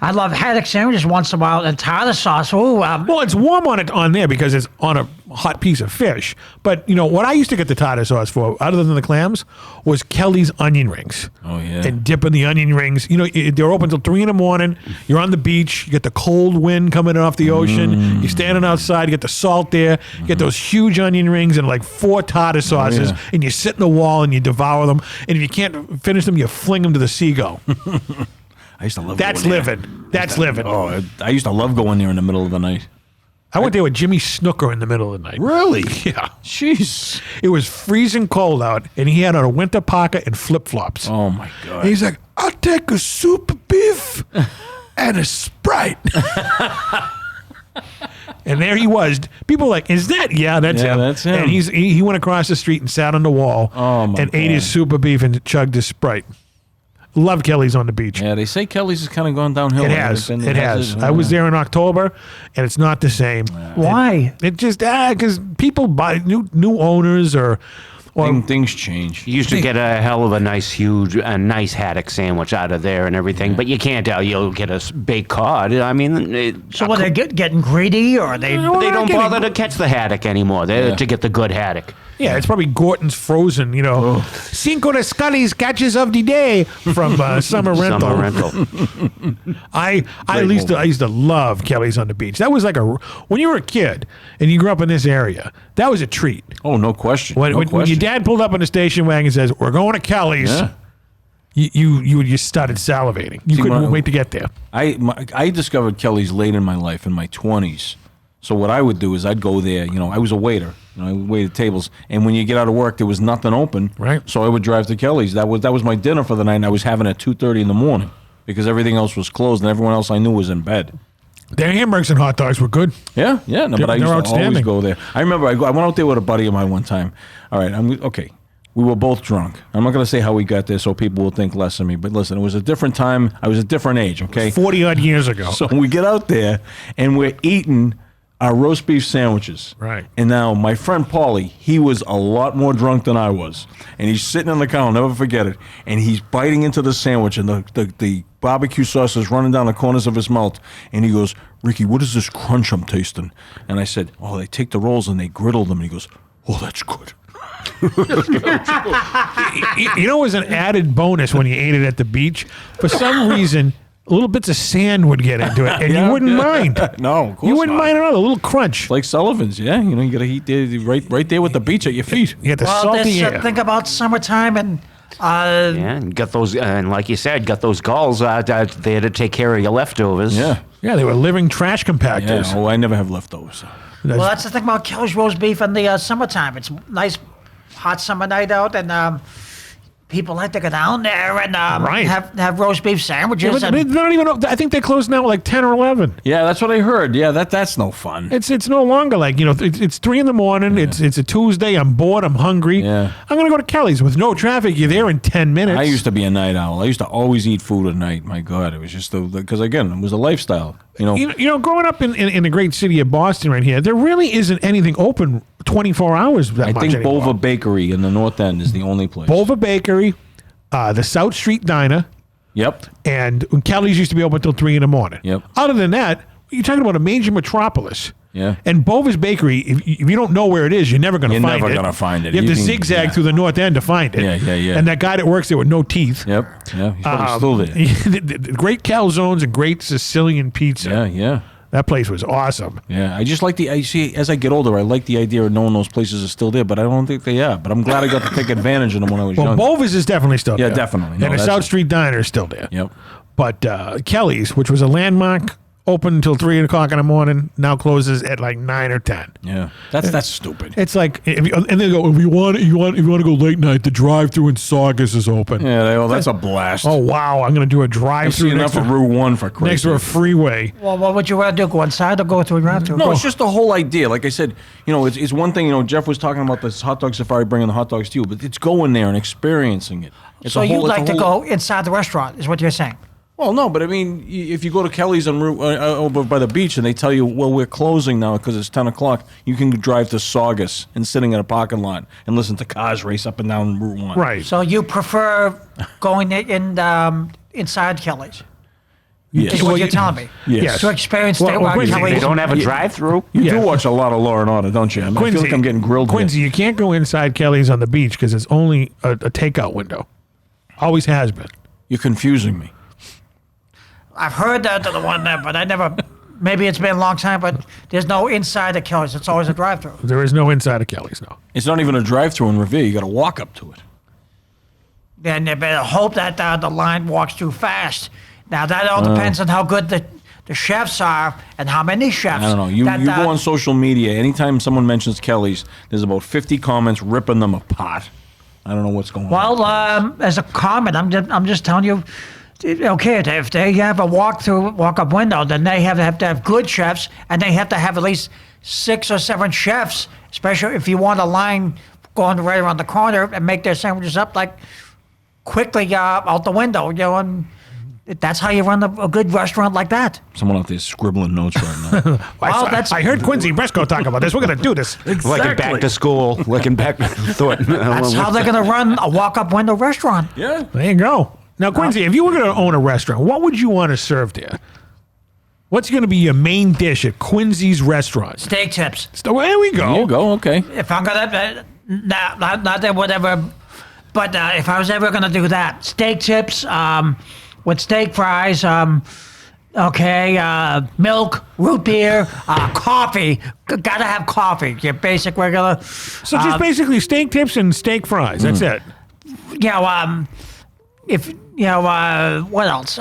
I love haddock sandwiches once in a while and tartar sauce. Ooh, Well, it's warm on there because it's on a hot piece of fish. But what I used to get the tartar sauce for, other than the clams, was Kelly's onion rings. Oh, yeah. And dipping the onion rings. They're open till 3 a.m. You're on the beach. You get the cold wind coming in off the ocean. You're standing outside. You get the salt there. You get those huge onion rings and like 4 tartar sauces. yeah. And you sit in the wall and you devour them. And if you can't finish them, you fling them to the seagull. I used to love That's going there. living. That's living. Oh, I used to love going there in the middle of the night. I went there with Jimmy Snooker in the middle of the night. Really? Yeah. Jeez. It was freezing cold out, and he had on a winter parka and flip-flops. Oh, my God. And he's like, I'll take a super beef and a Sprite. And there he was. People were like, is that? Yeah, that's Yeah, him. that's him. And he went across the street and sat on the wall Oh, my and ate God. his super beef and chugged his Sprite. Love Kelly's on the beach. Yeah, they say Kelly's has kind of gone downhill. It has. It has. I was there in October, and it's not the same. why? It just because people buy new owners or Things change. You used to get a hell of a nice haddock sandwich out of there and everything, but you can't tell you'll get a baked cod. I mean, So what, they're getting greedy, or they? they not don't getting- bother to catch the haddock anymore. They're to get the good haddock. yeah, it's probably Gorton's frozen. Cinco de Scully's catches of the day from Summer Rental. Summer rental. I used to love Kelly's on the beach. That was like when you were a kid and you grew up in this area. That was a treat. Oh, no question. When your dad pulled up in the station wagon and says, "We're going to Kelly's," Yeah. you started salivating. You couldn't wait to get there. I discovered Kelly's late in my life, in my 20s. So what I would do is I'd go there. I was a waiter. I waited tables, and when you get out of work, there was nothing open. Right. So I would drive to Kelly's. That was my dinner for the night. And I was having it at 2:30 in the morning because everything else was closed, and everyone else I knew was in bed. Their hamburgers and hot dogs were good. Yeah. No, but I They're used to always outstanding. go there. I remember I went out there with a buddy of mine one time. All right, okay. We were both drunk. I'm not going to say how we got there so people will think less of me. But listen, it was a different time. I was a different age, okay? 40-odd years ago. So we get out there, and we're eating our roast beef sandwiches. Right. And now my friend Paulie, he was a lot more drunk than I was. And he's sitting on the counter, I'll never forget it. And he's biting into the sandwich, and the barbecue sauce is running down the corners of his mouth. And he goes, "Ricky, what is this crunch I'm tasting?" And I said, "Oh, they take the rolls and they griddle them." And he goes, "Oh, that's good." It was an added bonus when you ate it at the beach. For some reason, little bits of sand would get into it, and you wouldn't mind. No, of course You wouldn't not. mind at all. A little crunch. Like Sullivan's, yeah. You got to eat there, right there with the beach at your feet. You get the Well, salty this, air. think about summertime and. Yeah, and got those, and like you said, got those gulls there to take care of your leftovers. Yeah. Yeah, they were living trash compactors. Yeah. Oh, I never have leftovers. Well, that's the thing about Kelly's roast beef in the summertime. It's nice, hot summer night out, and people like to go down there and Right. have roast beef sandwiches. But and, they're not even. I think they're closed now at like 10 or 11. Yeah, that's what I heard. Yeah, that's no fun. It's no longer like it's 3 in the morning. It's a Tuesday. I'm bored. I'm hungry. Yeah. I'm gonna go to Kelly's with no traffic. You're there in 10 minutes. I used to be a night owl. I used to always eat food at night. My God, it was just because again, it was a lifestyle. growing up in the great city of Boston right here, there really isn't anything open 24 hours that I much think anymore. Bova Bakery in the North End is the only place. Bova Bakery, the South Street Diner, Yep. and Kelly's used to be open until 3 in the morning. Yep. Other than that, you're talking about a major metropolis. Yeah. And Bova's Bakery, if you don't know where it is, you're never going to You're find it. never gonna find it. You have You to can- zigzag yeah. through the North End to find it. Yeah. And that guy that works there with no teeth. Yep. Yeah. He's probably still there. the great calzones and great Sicilian pizza. Yeah. That place was awesome. Yeah. I just like I see as I get older, I like the idea of knowing those places are still there, but I don't think they are. But I'm glad I got to take advantage of them when I was Well, young. Bova's is definitely still Yeah, there. definitely. No, And the that's South it. Street Diner is still there. Yep. But Kelly's, which was a landmark, open until 3 o'clock in the morning, now closes at like 9 or 10. Yeah. That's stupid. It's like, and they go, if you want to go late night, the drive-through in Saugus is open. Yeah. That's a blast. Oh wow, I'm going to do a I see drive-through enough next of to, Route 1 for Christ's next to a sake. freeway. well, what would you rather do? Go inside or go through a drive-through? No, it's just the whole idea. Like I said, it's one thing. Jeff was talking about this hot dog safari, bringing the hot dogs to you, but it's going there and experiencing it. It's So a whole, you'd it's a like to whole- go inside the restaurant, is what you're saying? Well, no, but I mean, if you go to Kelly's on Route over by the beach and they tell you, well, we're closing now because it's 10 o'clock, you can drive to Saugus and sitting in a parking lot and listen to cars race up and down Route 1. Right. So you prefer going inside Kelly's? Yes. Is what you're telling me? Yes. To experience Quincy, Kelly's. They don't have a drive-through. You do Yeah. watch a lot of Law and Order, don't you? I, mean, I feel like I'm getting grilled Quincy, here. you can't go inside Kelly's on the beach because it's only a takeout window. Always has been. You're confusing me. I've heard that the one there, but I never. Maybe it's been a long time, but there's no inside of Kelly's. It's always a drive-through. There is no inside of Kelly's, no. It's not even a drive-through in Revere. You got to walk up to it. Then you better hope that the line walks too fast. Now that all depends on how good the chefs are and how many chefs. I don't know. You that, go on social media. Anytime someone mentions Kelly's, there's about 50 comments ripping them apart. I don't know what's going on. Well, as a comment, I'm just telling you. Okay, if they have a walk-up window, then they have to have good chefs, and they have to have at least 6 or 7 chefs, especially if you want a line going right around the corner and make their sandwiches up like quickly out the window. And that's how you run a good restaurant like that. Someone out there scribbling notes right now. I heard Quincy Brisco talk about this. We're going to do this. Looking back to school, looking back to Thornton. That's how they're going to run a walk-up window restaurant. Yeah. There you go. Now, Quincy, if you were going to own a restaurant, what would you want to serve there? What's going to be your main dish at Quincy's restaurant? Steak tips. So there we go. There you go. Okay. If I'm gonna, not that whatever, but if I was ever gonna do that, steak tips with steak fries, milk, root beer, coffee. Gotta have coffee. Your basic regular. So just basically steak tips and steak fries. That's it. If what else?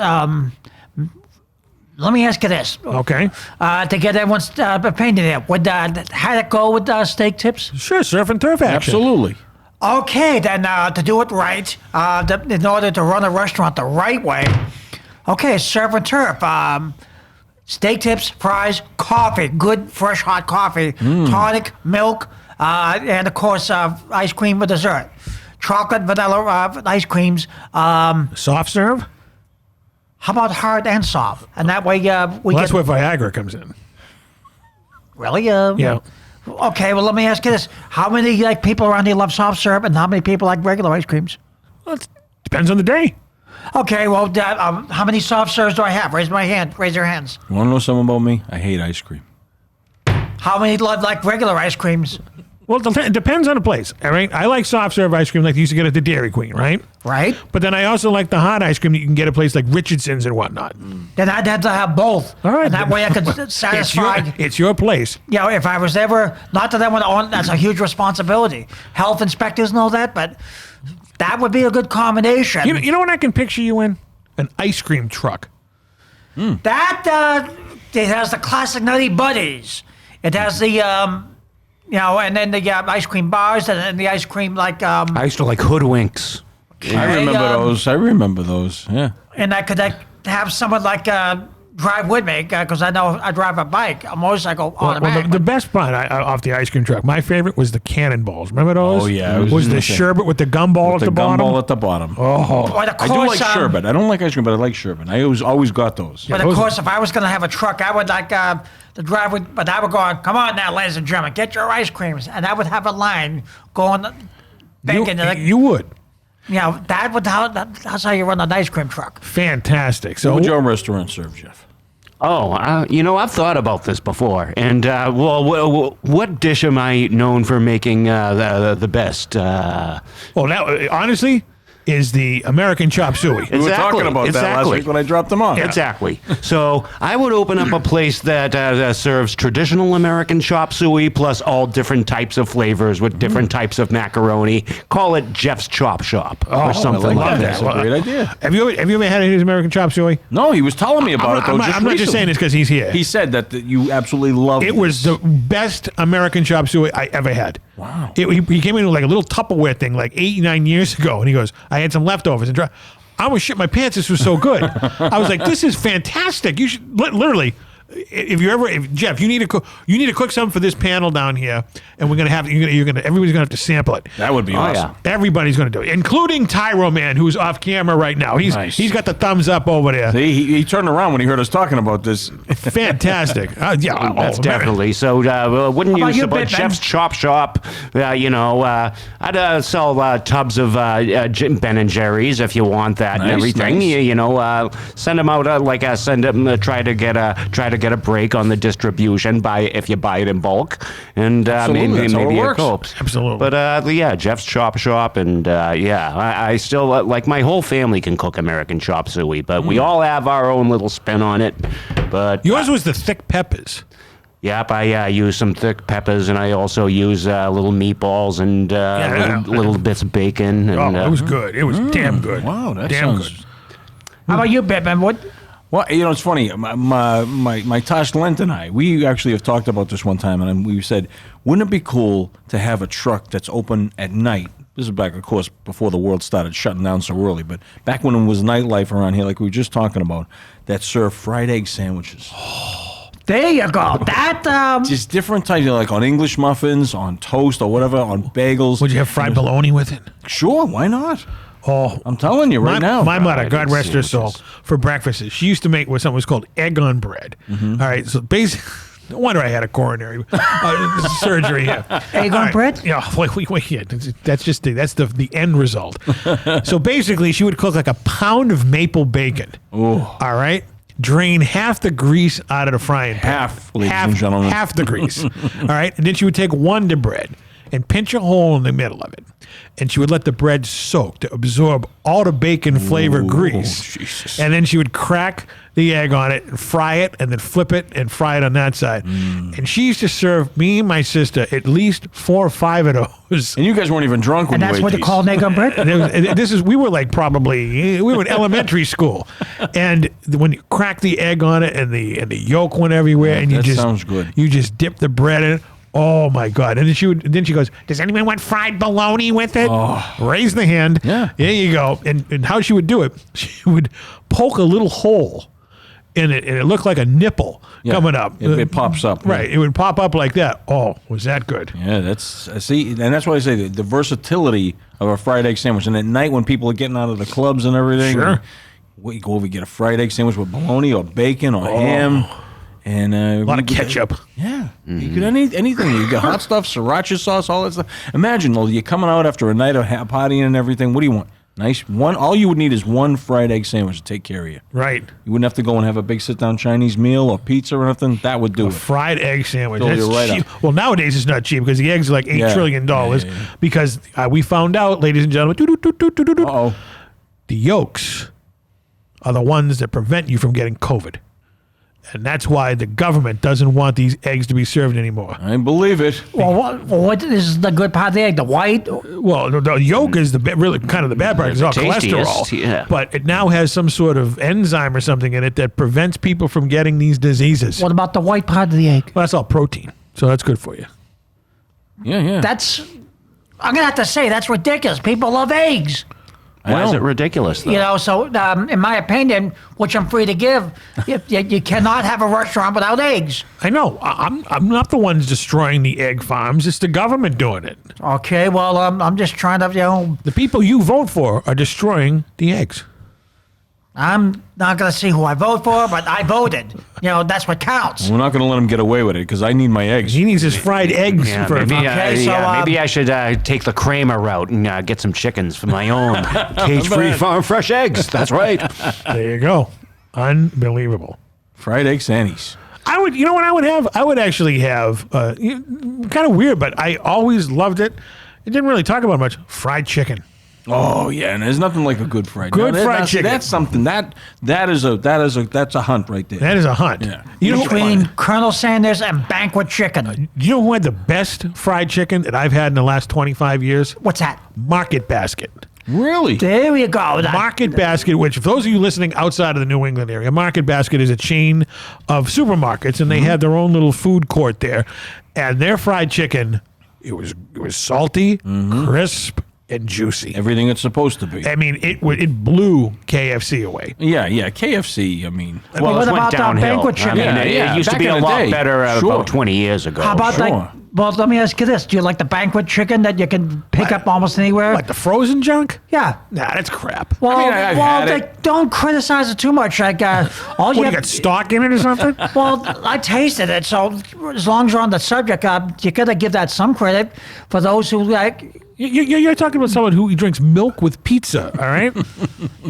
Let me ask you this. Okay. To get everyone's opinion there, how'd it go with steak tips? Sure, surf and turf action. Absolutely. Okay, then to do it right, in order to run a restaurant the right way, okay, surf and turf. Steak tips, fries, coffee, good fresh hot coffee, tonic, milk, and of course ice cream for dessert. Chocolate, vanilla ice creams. Soft serve? How about hard and soft? And that way That's where Viagra comes in. Really? Yeah. Okay, well, let me ask you this. How many people around here love soft serve, and how many people like regular ice creams? Well, it depends on the day. Okay, well, how many soft serves do I have? Raise my hand. Raise your hands. You want to know something about me? I hate ice cream. How many love regular ice creams? Well, it depends on the place. All right. I like soft serve ice cream like you used to get at the Dairy Queen, right? Right. But then I also like the hot ice cream that you can get at a place like Richardson's and whatnot. Then I'd have to have both. All right. And that way I could satisfy. It's your place. If I was ever, not that I want to own, that's a huge responsibility. Health inspectors know that, but that would be a good combination. You know what I can picture you in? An ice cream truck. That, it has the classic Nutty Buddies. It has the, and then the ice cream bars and then the ice cream I used to like hoodwinks. I remember those. Yeah. And I could have someone drive with me because I know I drive a bike, a motorcycle automatic. Well, the best part off the ice cream truck, my favorite was the cannonballs. Remember those? Oh, yeah. Was the sherbet with the gumball at the bottom? Gumball at the bottom. Oh. But of I course, do like sherbet. I don't like ice cream, but I like sherbet. I always got those. But of course, if I was going to have a truck, I would the driver, but I would go, come on now, ladies and gentlemen, get your ice creams. And I would have a line going, You would. that's how you run an ice cream truck. Fantastic. So What would your restaurant serve, Jeff? Oh, I've thought about this before. And, what dish am I known for making the best? Well, now, honestly, is the American chop suey. We were talking about that last week when I dropped them off. Exactly. So I would open up a place that serves traditional American chop suey plus all different types of flavors with different types of macaroni. Call it Jeff's Chop Shop or something like that. That's a great idea. Have you ever had his American chop suey? No, he was telling me about it, though. I'm not just saying this because he's here. He said that you absolutely loved it. It was the best American chop suey I ever had. Wow. He came in with like a little Tupperware thing like 8-9 years ago, and he goes, I had some leftovers. And I almost shit my pants. This was so good. I was like, this is fantastic. You should literally, if Jeff, you need to cook something for this panel down here, and we're gonna have everybody's gonna have to sample it. That would be awesome. Yeah. Everybody's gonna do it, including Tyro Man, who's off camera right now. He's got the thumbs up over there. See, he turned around when he heard us talking about this. Fantastic. Yeah, that's definitely. So wouldn't How you about you, support Jeff's Chop Shop? I'd sell tubs of Ben and Jerry's if you want that and everything. Nice. Send them out send them try to get a break on the distribution if you buy it in bulk, and maybe it helps. Absolutely. But Jeff's Chop Shop, and I still like my whole family can cook American chop suey, but we all have our own little spin on it. But yours was the thick peppers. Yep, I use some thick peppers, and I also use little meatballs and little bits of bacon. And, it was good. It was damn good. Wow, that damn sounds good. How about you, Bittman? What? Well, it's funny. My Tosh Lent and I, we actually have talked about this one time, and we said, wouldn't it be cool to have a truck that's open at night? This is back, of course, before the world started shutting down so early, but back when it was nightlife around here, like we were just talking about, that served fried egg sandwiches. There you go. That just different types, like on English muffins, on toast or whatever, on bagels. Would you have fried bologna with it? Sure, why not? Oh, I'm telling you right now. My mother, God rest her soul, for breakfast, she used to make what something was called egg on bread. All right, so basically, no wonder I had a coronary surgery here. Egg on bread? Yeah, wait, yeah, that's the end result. So basically, she would cook like a pound of maple bacon. Ooh. All right. Drain half the grease out of the frying pan. Ladies and gentlemen. Half the grease. All right. And then she would take Wonder Bread and pinch a hole in the middle of it. And she would let the bread soak to absorb all the bacon flavored grease. Jesus. And then she would crack the egg on it and fry it and then flip it and fry it on that side. And she used to serve me and my sister at least 4 or 5 of those. And you guys weren't even drunk when and you that's ate what they these. call an egg on bread? We were like we were in elementary school. And when you crack the egg on it and the yolk went everywhere and sounds good. You just dip the bread in it. Oh my God! And then she goes, "Does anyone want fried bologna with it?" Raise the hand. Yeah. There you go. And how she would do it? She would poke a little hole in it, and it looked like a nipple coming up. It pops up. Right. It would pop up like that. Oh, was that good? Yeah, and that's why I say the versatility of a fried egg sandwich. And at night when people are getting out of the clubs and everything, Sure. we go over and get a fried egg sandwich with bologna or bacon or ham. And A lot of ketchup. Yeah, you could anything. You got hot stuff, sriracha sauce, all that stuff. Imagine though, you're coming out after a night of partying and everything. What do you want? Nice one. All you would need is one fried egg sandwich to take care of you. Right. You wouldn't have to go and have a big sit-down Chinese meal or pizza or anything. That would do it. Fried egg sandwich. Fill That's you right cheap. up. Well, nowadays it's not cheap because the eggs are like $8 trillion because we found out, ladies and gentlemen, Uh-oh. the yolks are the ones that prevent you from getting COVID. And that's why the government doesn't want these eggs to be served anymore. I believe it. Well, what is the good part of the egg? The white? Well, the yolk is really kind of the bad part. It's all tastiest, cholesterol. yeah. But it now has some sort of enzyme or something in it that prevents people from getting these diseases. What about the white part of the egg? Well, that's all protein. So that's good for you. Yeah. I'm going to have to say, that's ridiculous. People love eggs. Why is it ridiculous, though? So in my opinion, which I'm free to give, you cannot have a restaurant without eggs. I know. I'm not the ones destroying the egg farms. It's the government doing it. Okay, well, I'm just trying to, The people you vote for are destroying the eggs. I'm not going to see who I vote for, but I voted. That's what counts. We're not going to let him get away with it because I need my eggs. He needs his fried eggs Yeah, for maybe, Okay, maybe I should take the Kramer route and get some chickens for my own cage-free farm fresh eggs. That's right. There you go. Unbelievable. Fried egg sandies. I would, what I would have? I would actually have, kind of weird, but I always loved it. It didn't really talk about much. Fried chicken. Oh yeah, and there's nothing like a good fried. Fried chicken. That's something that's a hunt right there. That is a hunt. Yeah. Between Colonel Sanders and Banquet Chicken. You know who had the best fried chicken that I've had in the last 25 years? What's that? Market Basket. Really? There you go. Market Basket, which, for those of you listening outside of the New England area, Market Basket is a chain of supermarkets, and they have their own little food court there. And their fried chicken, it was salty, crisp, and juicy. Everything it's supposed to be. I mean, it blew KFC away. Yeah, KFC, I mean. Well, what it went about downhill. banquet chicken? It used to Back be in a the lot day. better Sure. about 20 years ago. How about Sure. well, let me ask you this. Do you like the banquet chicken that you can pick up almost anywhere? What, the frozen junk? Yeah. Nah, that's crap. Well, I've had it. don't criticize it too much. Like, all What, you you got stock in it or something? Well, I tasted it, so as long as you're on the subject, you gotta give that some credit for those who like. You're talking about someone who drinks milk with pizza, all right?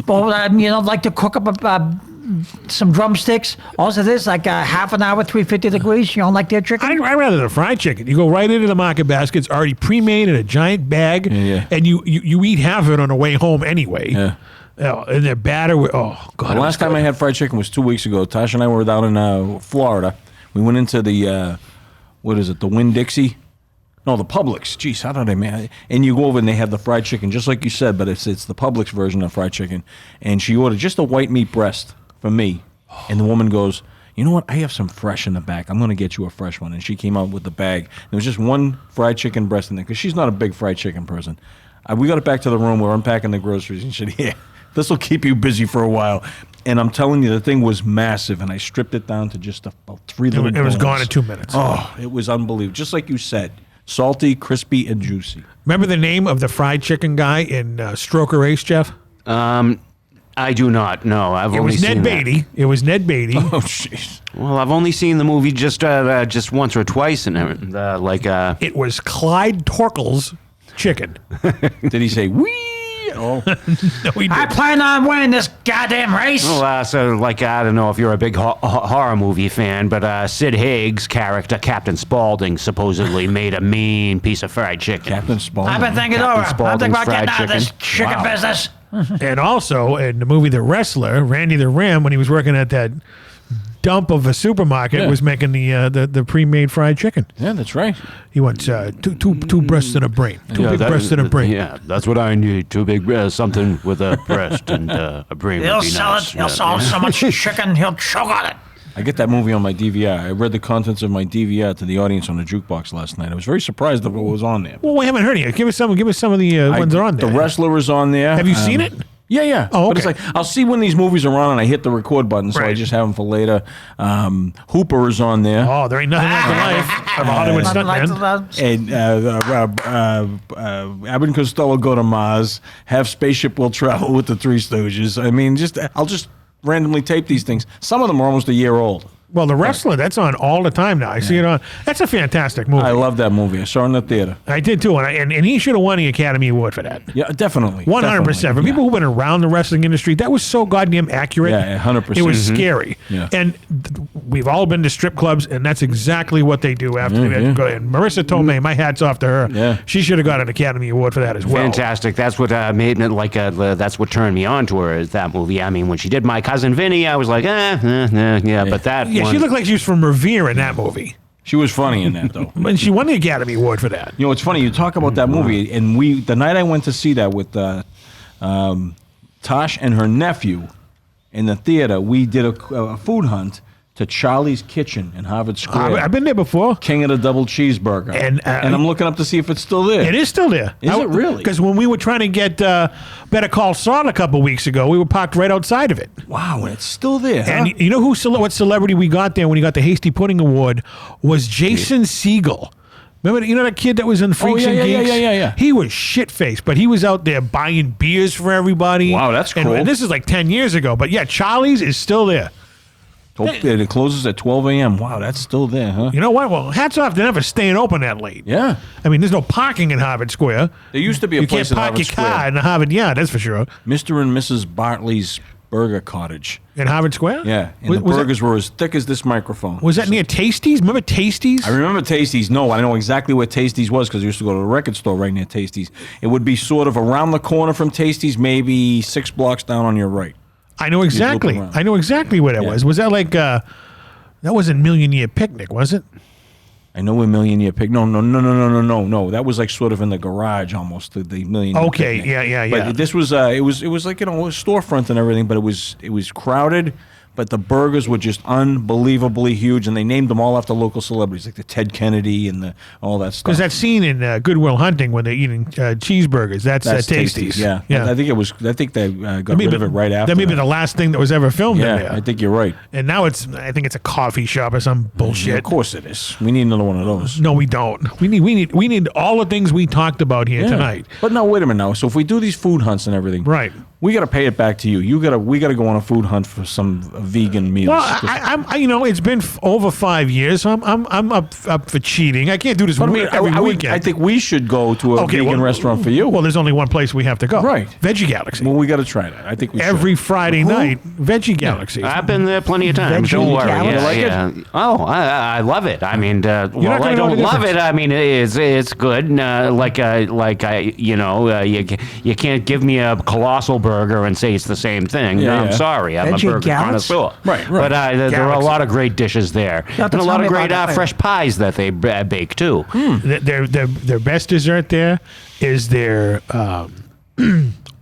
Well, like to cook up some drumsticks. Also, this like half an hour, 350 degrees. You don't like their chicken? I'd rather the fried chicken. You go right into the market basket. It's already pre-made in a giant bag, and you eat half of it on the way home anyway. Yeah. Oh, and their batter. Oh God! The last time I had fried chicken was 2 weeks ago. Tasha and I were down in Florida. We went into the, the Winn-Dixie? No, the Publix. Jeez, how did I man? And you go over and they have the fried chicken, just like you said, but it's the Publix version of fried chicken. And she ordered just a white meat breast for me. And the woman goes, you know what? I have some fresh in the back. I'm going to get you a fresh one. And she came out with the bag. There was just one fried chicken breast in there because she's not a big fried chicken person. We got it back to the room. We're unpacking the groceries. And she said, yeah, this will keep you busy for a while. And I'm telling you, the thing was massive. And I stripped it down to just about 3 little It was bones. gone in 2 minutes. Oh, it was unbelievable. Just like you said. Salty, crispy, and juicy. Remember the name of the fried chicken guy in Stroker Ace, Jeff? I do not. No, I've It only was seen Ned Beatty. It was Ned Beatty. Oh, jeez. Well, I've only seen the movie just once or twice, and It was Clyde Torkel's chicken. Did he say, wee? Oh. No, he I didn't. plan on winning this goddamn race. so I don't know if you're a big horror movie fan, but Sid Haig's character, Captain Spaulding, supposedly made a mean piece of fried chicken. Captain Spaulding. I've been thinking Captain over. I'm thinking Spaulding's about getting fried out of this chicken. chicken business. And also in the movie The Wrestler, Randy the Ram, when he was working at that dump of a supermarket, was making the pre-made fried chicken. Yeah, that's right. He wants two breasts and a brain. Two big breasts and a brain. Yeah, that's what I need. Two big something with a breast and a brain. He'll would be sell nice. it. He'll sell so much chicken, he'll choke on it. I get that movie on my DVR. I read the contents of my DVR to the audience on the jukebox last night. I was very surprised of what was on there. Well, we haven't heard it yet. Give us some of the ones that are on there. The Wrestler is on there. Have you seen it? Yeah, yeah. Oh, But it's okay. like, I'll see when these movies are on and I hit the record button, so I Right. just have them for later. Hooper is on there. Oh, there ain't nothing like the life of a Hollywood stuntman. And Abbott and Costello Go to Mars. Have Spaceship Will Travel with the Three Stooges. I mean, I'll just randomly tape these things. Some of them are almost a year old. Well, The Wrestler, that's on all the time now. I see it on. That's a fantastic movie. I love that movie. I saw it in the theater. I did too, and he should have won the Academy Award for that. Yeah, definitely. 100%. For people who've been around the wrestling industry, that was so goddamn accurate. Yeah, 100%. It was scary. Yeah. And we've all been to strip clubs, and that's exactly what they do after they go. And Marissa Tomei, my hat's off to her. Yeah. She should have got an Academy Award for that as well. Fantastic. That's what made it that's what turned me on to her, is that movie. I mean, when she did My Cousin Vinny, I was like, yeah. But that Yeah, one, she looked like she was from Revere in that movie. She was funny in that, though. And she won the Academy Award for that. You know, it's funny. You talk about that movie, and the night I went to see that with Tosh and her nephew in the theater, we did a food hunt to Charlie's Kitchen in Harvard Square. I've been there before. King of the Double Cheeseburger. And, I'm looking up to see if it's still there. It is still there. Is it really? Because when we were trying to get Better Call Saul a couple weeks ago, we were parked right outside of it. Wow, and it's still there. Huh? And you know what celebrity we got there when he got the Hasty Pudding Award was Jason Segel. Remember, that kid that was in Freaks and Geeks? Yeah. He was shit-faced, but he was out there buying beers for everybody. Wow, that's cool. And this is like 10 years ago. But yeah, Charlie's is still there. It closes at 12 a.m. Wow, that's still there, huh? You know what? Well, hats off to them for staying open that late. Yeah. I mean, there's no parking in Harvard Square. There used to be a You place can't in park Harvard your car Square. in the Harvard Yard, that's for sure. Mr. and Mrs. Bartley's Burger Cottage. In Harvard Square? Yeah, and the Was burgers were as thick as this microphone. Was that near Tasties? Remember Tasties? I remember Tasties. No, I know exactly where Tasties was because I used to go to the record store right near Tasties. It would be sort of around the corner from Tasties, maybe 6 blocks down on your right. I know exactly. around. I know exactly where that Yeah. was. Was that like that wasn't Million Year Picnic, was it? I know a Million Year Picnic. No. That was like sort of in the garage almost. The Million Year Okay, Picnic. yeah. But this was it was like a storefront and everything, but it was crowded. but the burgers were just unbelievably huge, and they named them all after local celebrities, like the Ted Kennedy and all that stuff. Because that scene in Good Will Hunting when they're eating cheeseburgers, that's Tasties. Yeah. I think they got rid of it right after. That may be the last thing that was ever filmed in there. Yeah, I think you're right. And now I think it's a coffee shop or some bullshit. Yeah, of course it is. We need another one of those. No, we don't. We need all the things we talked about here tonight. But now wait a minute now. So if we do these food hunts and everything, right? We got to pay it back to you. We got to go on a food hunt for some vegan meals. Well, it's been over 5 years, so I'm up for cheating. I can't do this every weekend. I think we should go to a vegan restaurant for you. Well, there's only one place we have to go. Right. Veggie Galaxy. Well, we got to try that. I think we every should. Friday night, Veggie Galaxy. I've been there plenty of times. Don't worry. Yeah. Oh, I love it. I mean, I don't love it. I mean, it's good. You can't give me a colossal burger and say it's the same thing. Yeah, I'm sorry. I'm Veggie a burger Galaxy? connoisseur. Right. But there are a lot of great dishes there, and a lot of great fresh pies that they bake too. Their best dessert there is their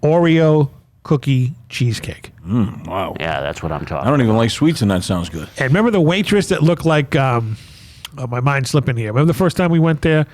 Oreo cookie cheesecake. Wow. Yeah, that's what I'm talking. I don't even like sweets, and that sounds good. And remember the waitress that looked like my mind's slipping here. Remember the first time we went there,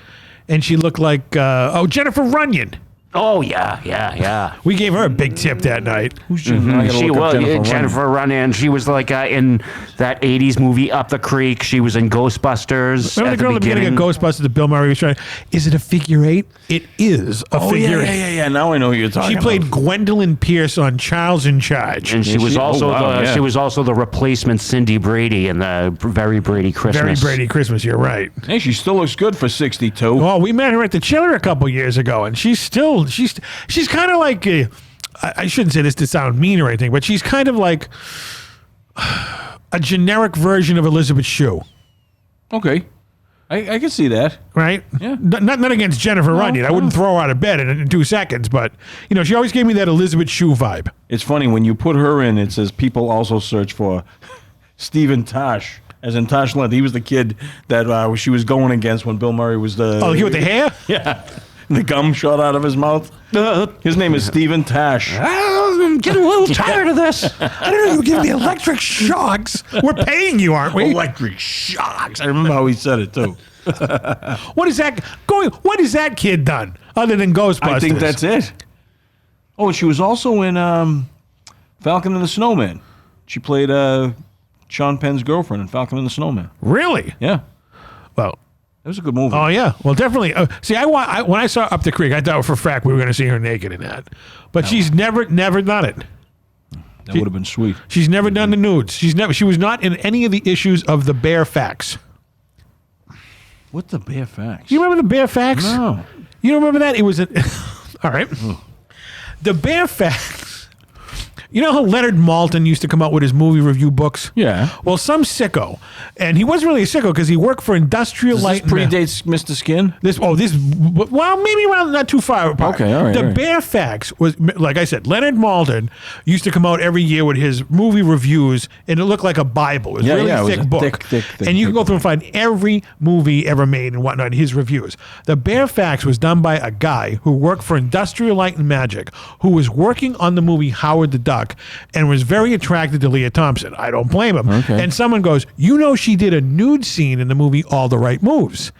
and she looked like Jennifer Runyon. Oh yeah. We gave her a big tip that night. Who's Jennifer? She was Jennifer Runyon. She was like in that '80s movie Up the Creek. She was in Ghostbusters. Remember the girl at the beginning of Ghostbusters that Bill Murray was trying? Is it a figure eight? It is a figure eight. Yeah. Now I know who you're talking about. She played Gwendolyn Pierce on Charles in Charge, and she was also the replacement Cindy Brady in the Very Brady Christmas. Very Brady Christmas. You're right. Hey, she still looks good for 62. Oh, we met her at the Chiller a couple years ago, and she's kind of like I shouldn't say this to sound mean or anything, but she's kind of like a generic version of Elizabeth Shue. Okay. I can see that. Right? Yeah. Not against Jennifer Runyon. I wouldn't throw her out of bed in 2 seconds, but she always gave me that Elizabeth Shue vibe. It's funny when you put her in, it says people also search for Stephen Tosh. As in Tosh Lent. He was the kid that she was going against when Bill Murray was the... Oh, he with the hair? Yeah. The gum shot out of his mouth. His name is Stephen Tash. I'm getting a little tired of this. I don't know. You give me electric shocks. We're paying you, aren't we? Electric shocks. I remember how he said it too. What is that kid done other than Ghostbusters? I think that's it. Oh, and she was also in Falcon and the Snowman. She played Sean Penn's girlfriend in Falcon and the Snowman. Really? Yeah. Well, it was a good movie. Oh yeah, well definitely. See, when I saw Up the Creek, I thought for a fact we were going to see her naked in that, but she's never done it. That would have been sweet. She's never done the nudes. She was not in any of the issues of the Bare Facts. What the Bare Facts? You remember the Bare Facts? No. You don't remember that? It was all right. The Bare Facts. You know how Leonard Maltin used to come out with his movie review books? Yeah. Well, some sicko, and he wasn't really a sicko because he worked for Industrial Light. This predates Mr. Skin? Well, maybe around not too far apart. Okay, all right. The Bare Facts was, like I said, Leonard Maltin used to come out every year with his movie reviews, and it looked like a Bible. It was a thick book. Thick, and you can go through and find every movie ever made and whatnot in his reviews. The Bare Facts was done by a guy who worked for Industrial Light and Magic, who was working on the movie Howard the Duck, and was very attracted to Leah Thompson. I don't blame him. Okay. And someone goes, she did a nude scene in the movie All the Right Moves.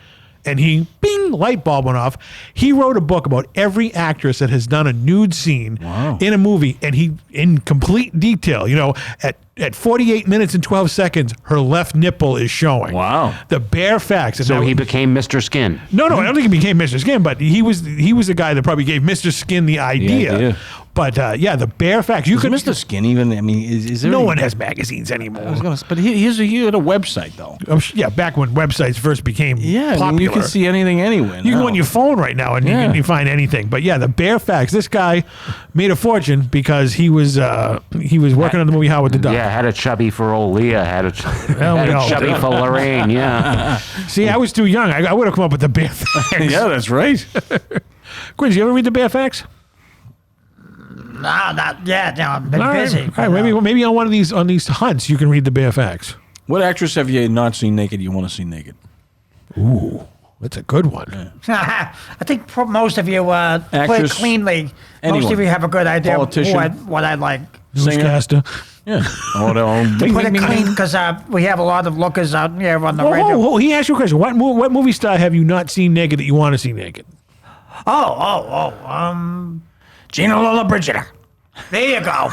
And he, bing, light bulb went off. He wrote a book about every actress that has done a nude scene in a movie. And he, in complete detail, at 48 minutes and 12 seconds, her left nipple is showing. Wow. The Bare Facts. And So he became Mr. Skin. No, I don't think he became Mr. Skin, but he was the guy that probably gave Mr. Skin the idea. But the Bare Facts. You could Mr. Skin even? I mean, is there? No one has magazines anymore. But he had a website though. Yeah, back when websites first became popular. I mean, you can see anything anywhere. You can go on your phone right now and you find anything. But yeah, the Bare Facts. This guy made a fortune because he was working on the movie Howard the Duck. Yeah, had a chubby for old Leah. Had a chubby for Lorraine. Yeah. See, I was too young. I would have come up with the Bare Facts. Yeah, that's right. Quincy, you ever read the Bare Facts? No, not yet. No, I've been busy. All right, maybe on one of these hunts you can read the Bare Facts. What actress have you not seen naked you want to see naked? Ooh, that's a good one. I think most of you play Actress, cleanly. anyone. Most of you have a good idea of Politician. what I like. Newscaster. Yeah. Oh, no. Put it clean, because we have a lot of lookers out here on the radio. Oh, he asked you a question. What movie star have you not seen naked that you want to see naked? Gina Lollobrigida. There you go.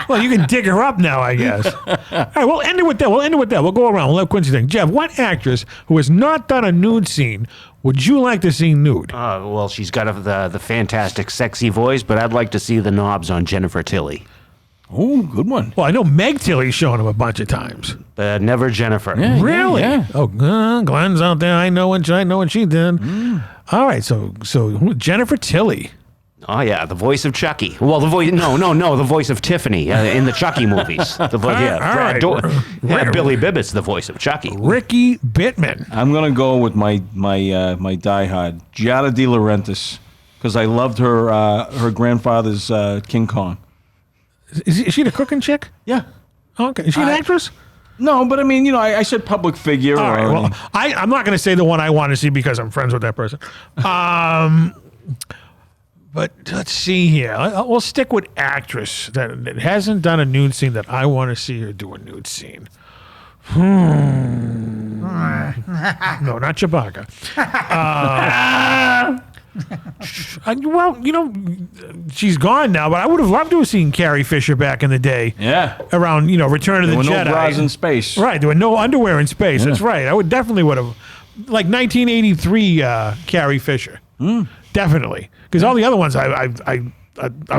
Well, you can dig her up now, I guess. All right, we'll end it with that. We'll go around. We'll let Quincy think. Jeff, what actress who has not done a nude scene would you like to see nude? Well, she's got the fantastic, sexy voice, but I'd like to see the knobs on Jennifer Tilly. Oh, good one. Well, I know Meg Tilly's shown him a bunch of times. Never Jennifer. Yeah. Really? Yeah. Oh, Glenn's out there. I know what she did. All right, so Jennifer Tilly. Oh yeah, the voice of Chucky. Well, the voice of Tiffany in the Chucky movies. The voice, Billy Bibbitt's the voice of Chucky. Ricky Bittman. I'm gonna go with my diehard Giada De Laurentiis, because I loved her grandfather's King Kong. Is she the cooking chick? Yeah. Okay. Is she an actress? No, but I mean, I said public figure. All right. Well, I'm not going to say the one I want to see because I'm friends with that person. But let's see here. We'll stick with actress that hasn't done a nude scene that I want to see her do a nude scene. No, not Chewbacca. Well, she's gone now, but I would have loved to have seen Carrie Fisher back in the day. Yeah. Around, Return of the There were Jedi. no bras in space. Right, there were no underwear in space. That's right. I would definitely would have, like 1983 Carrie Fisher. Definitely, because all the other ones I've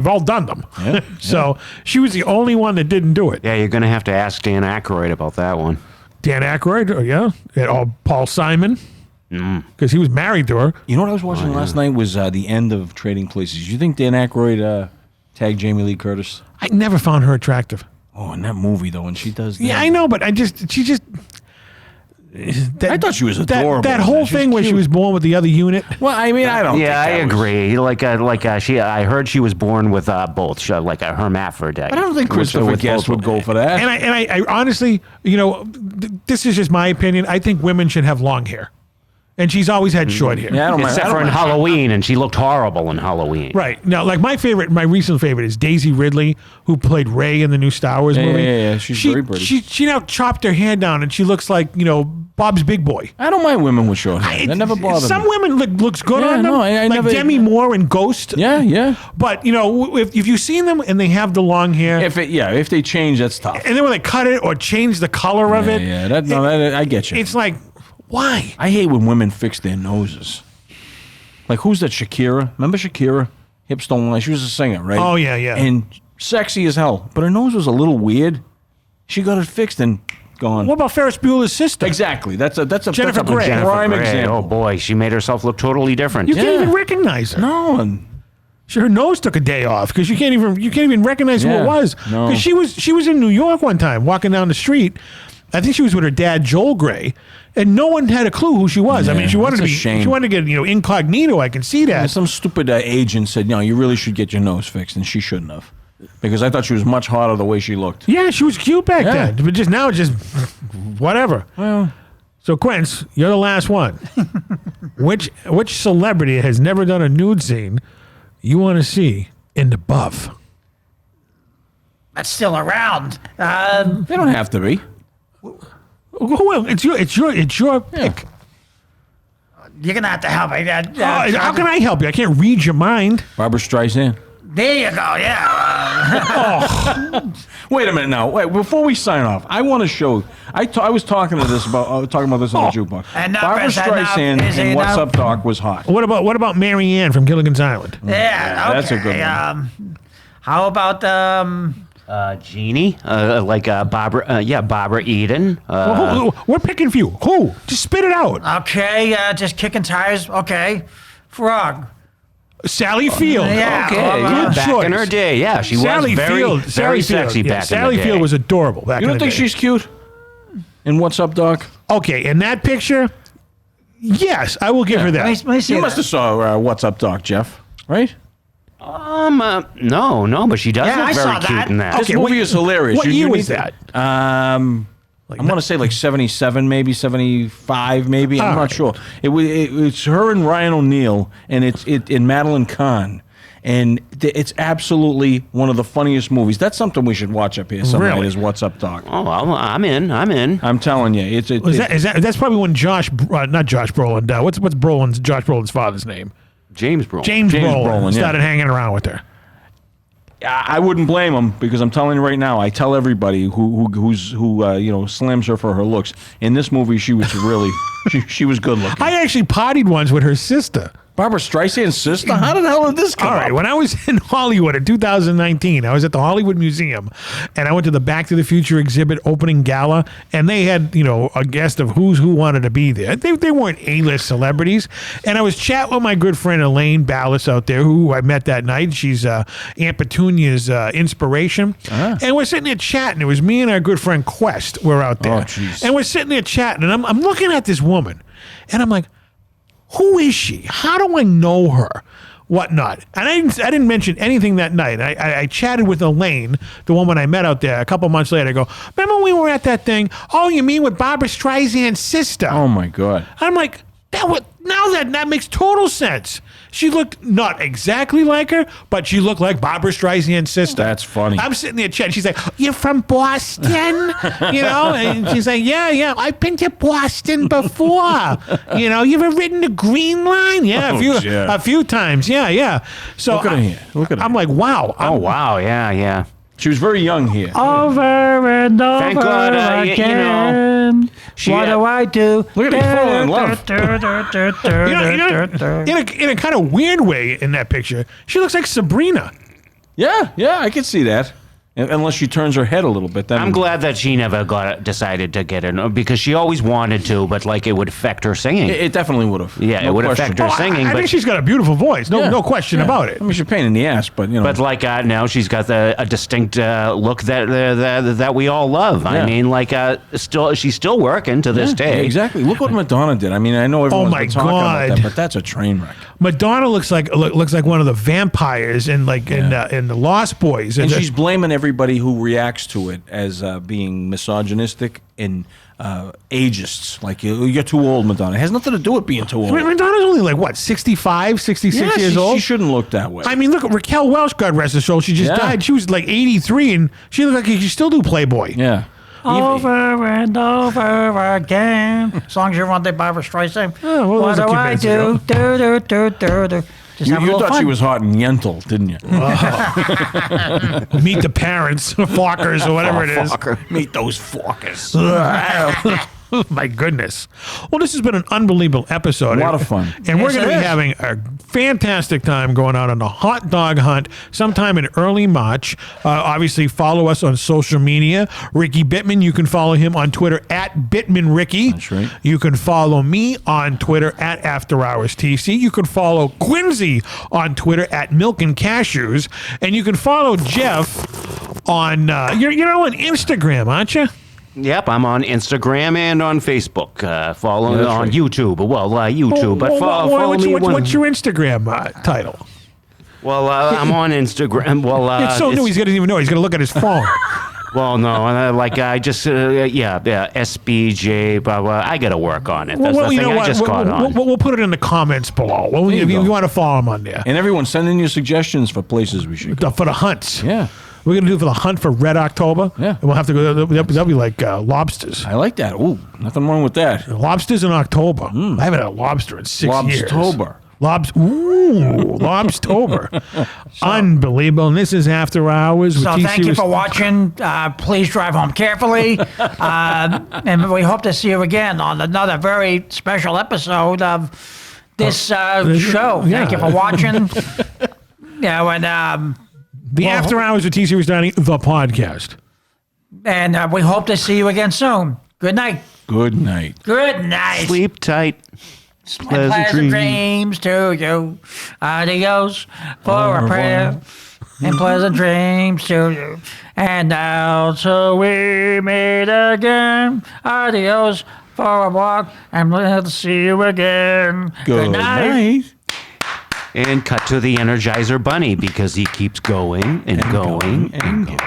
all done them. Yeah. So she was the only one that didn't do it. Yeah, you're gonna have to ask Dan Aykroyd about that one. Dan Aykroyd, Paul Simon, because he was married to her. You know what I was watching last night was the end of Trading Places. You think Dan Aykroyd tagged Jamie Lee Curtis? I never found her attractive. Oh, in that movie though, when she does that. Yeah, I know, but she just. I thought she was adorable. That whole thing where she was born with the other unit. Well, I mean, I don't. Yeah, I think that agree. I heard she was born with both, like a hermaphrodite. I don't think Christopher Guest would go for that. And I honestly, this is just my opinion. I think women should have long hair, and she's always had short hair. Yeah, I don't mind. Except for in Halloween, and she looked horrible in Halloween. Right. Now, like my recent favorite is Daisy Ridley, who played Rey in the new Star Wars movie. Yeah. She's very pretty. She now chopped her hair down, and she looks like, Bob's Big Boy. I don't mind women with short hair. That never bothered me. Some women looks good on them. No, I like never, Demi Moore and Ghost. Yeah. But, if you've seen them and they have the long hair. If they change, that's tough. And then when they cut it or change the color of it. Yeah, I get you. It's like, why? I hate when women fix their noses. Like, who's that, Shakira? Remember Shakira? Hips Don't Lie. She was a singer, right? Oh, yeah. And sexy as hell. But her nose was a little weird. She got it fixed and gone. What about Ferris Bueller's sister? Exactly. That's a Jennifer Grey. prime Grey. example. Oh boy, she made herself look totally different. You can't even recognize her. No. Her nose took a day off because you can't even recognize who it was. No. Because she was in New York one time walking down the street. I think she was with her dad Joel Grey, and no one had a clue who she was. I mean, she wanted to get incognito. I can see that. And some stupid agent said, you really should get your nose fixed, and she shouldn't have. Because I thought she was much hotter the way she looked. Yeah, she was cute back then, but just now, whatever. Well, so Quince, you're the last one. Which celebrity has never done a nude scene you want to see in the buff? That's still around. they don't have to be. Well, it's your pick. You're gonna have to help me. How can I help you? I can't read your mind. Barbara Streisand. There you go. Yeah. Wait a minute now. Wait, before we sign off, I want to show. I was talking about this on the jukebox. Barbara Streisand in What's Up Doc was hot. What about Mary Ann from Gilligan's Island? Yeah, that's a good one. How about Jeannie, Barbara Eden. We're picking for you. Who? Just spit it out. Okay, just kicking tires. Okay, Frog. Sally Field. Yeah, okay. Back in her day, yeah, she was very sexy back in the day. Sally Field was adorable back in the day. You don't think she's cute? In What's Up, Doc? Okay, in that picture, yes, I will give her that. Let me see you must have saw What's Up, Doc, Jeff, right? No, but she does look very cute in that. This movie is hilarious. What year was that? I want to say like 77, maybe 75, maybe. I'm not sure. It's her and Ryan O'Neal, and it's in Madeline Kahn. And it's absolutely one of the funniest movies. That's something we should watch up here some night is What's Up, Doc. Oh, I'm in. I'm telling you. That's probably when not Josh Brolin, what's Josh Brolin's father's name? James Brolin. James Brolin started hanging around with her. I wouldn't blame him because I'm telling you right now. I tell everybody who slams her for her looks. In this movie, she was really she was good looking. I actually partied once with her sister. Barbara Streisand's sister? How the hell did this come All right, up? when I was in Hollywood in 2019, I was at the Hollywood Museum, and I went to the Back to the Future exhibit opening gala, and they had, a guest of who's who wanted to be there. They weren't A-list celebrities, and I was chatting with my good friend Elaine Ballas out there, who I met that night. She's Aunt Petunia's inspiration, and we're sitting there chatting. It was me and our good friend Quest were out there, and we're sitting there chatting, and I'm looking at this woman, and I'm like, who is she? How do I know her? Whatnot. And I didn't mention anything that night. I chatted with Elaine, the woman I met out there, a couple months later. I go, remember when we were at that thing? Oh, you mean with Barbara Streisand's sister? Oh, my God. I'm like, that makes total sense. She looked not exactly like her, but she looked like Barbara Streisand's sister. That's funny. I'm sitting there chatting. She's like, you're from Boston? And she's like, yeah, I've been to Boston before. You ever ridden the Green Line? Yeah, a few times. Yeah. So Look at her here. Look at her. I'm like, wow. Oh, wow. Yeah. She was very young here. Over and over Thank God, again. What do I do? Look at her falling in love. In a kind of weird way in that picture, she looks like Sabrina. Yeah, I can see that. Unless she turns her head a little bit. Then I'm glad that she never decided to get in because she always wanted to, but it would affect her singing. It definitely would have. Yeah, it would affect her singing. I think she's got a beautiful voice. No question about it. I mean, she's a pain in the ass, but But now she's got a distinct look that we all love. Yeah. I mean, she's still working to this day. Exactly. Look what Madonna did. I mean, I know everyone's been talking about that, but that's a train wreck. Madonna looks like one of the vampires in the Lost Boys, and she's blaming everybody who reacts to it as being misogynistic and ageists. Like, you're too old, Madonna. It has nothing to do with being too old. Madonna's only 65, 66 years old. She shouldn't look that way. I mean, look at Raquel Welch, God rest her soul. She just died. She was 83, and she looked like she still do Playboy. Yeah. Over and over again. Songs you want, they Barbara Streisand. What do I do? Do. You thought she was hot and Yentl, didn't you? Meet the parents, Fockers, or whatever it is. Meet those Fockers. My goodness. Well, this has been an unbelievable episode. A lot of fun. And we're going to be having a fantastic time going out on a hot dog hunt sometime in early March. Obviously, follow us on social media. Ricky Bittman, you can follow him on Twitter at BittmanRicky. That's right. You can follow me on Twitter at AfterHoursTC. You can follow Quincy on Twitter at Milk and Cashews. And you can follow Jeff on, you're on Instagram, aren't you? Yep, I'm on Instagram and on Facebook. Follow me on YouTube. Well, YouTube, but follow me. What's your Instagram title? Well, I'm on Instagram. Well, it's so new he doesn't even know. He's going to look at his phone. Well, no, I just, SBJ, blah, blah. I got to work on it. That's the thing I just got on. We'll put it in the comments below. If you want to follow him on there. And everyone, send in your suggestions for places we should go. For the hunts. Yeah. We're going to do it for the hunt for Red October. Yeah. And we'll have to go, that'll be like lobsters. I like that. Ooh, nothing wrong with that. Lobsters in October. I haven't had a lobster in 6 years. Lobstober. Lobstober. Unbelievable. And this is After Hours with TC. Thank you for watching. Please drive home carefully. And we hope to see you again on another very special episode of this show. Yeah. Thank you for watching. The After Hours with TC Restani, the podcast. And we hope to see you again soon. Good night. Good night. Good night. Sleep tight. Pleasant dreams to you. Adios for a prayer. And pleasant dreams to you. And now till we meet again. Adios for a walk. And we'll see you again. Good night. And cut to the Energizer Bunny because he keeps going and going and going.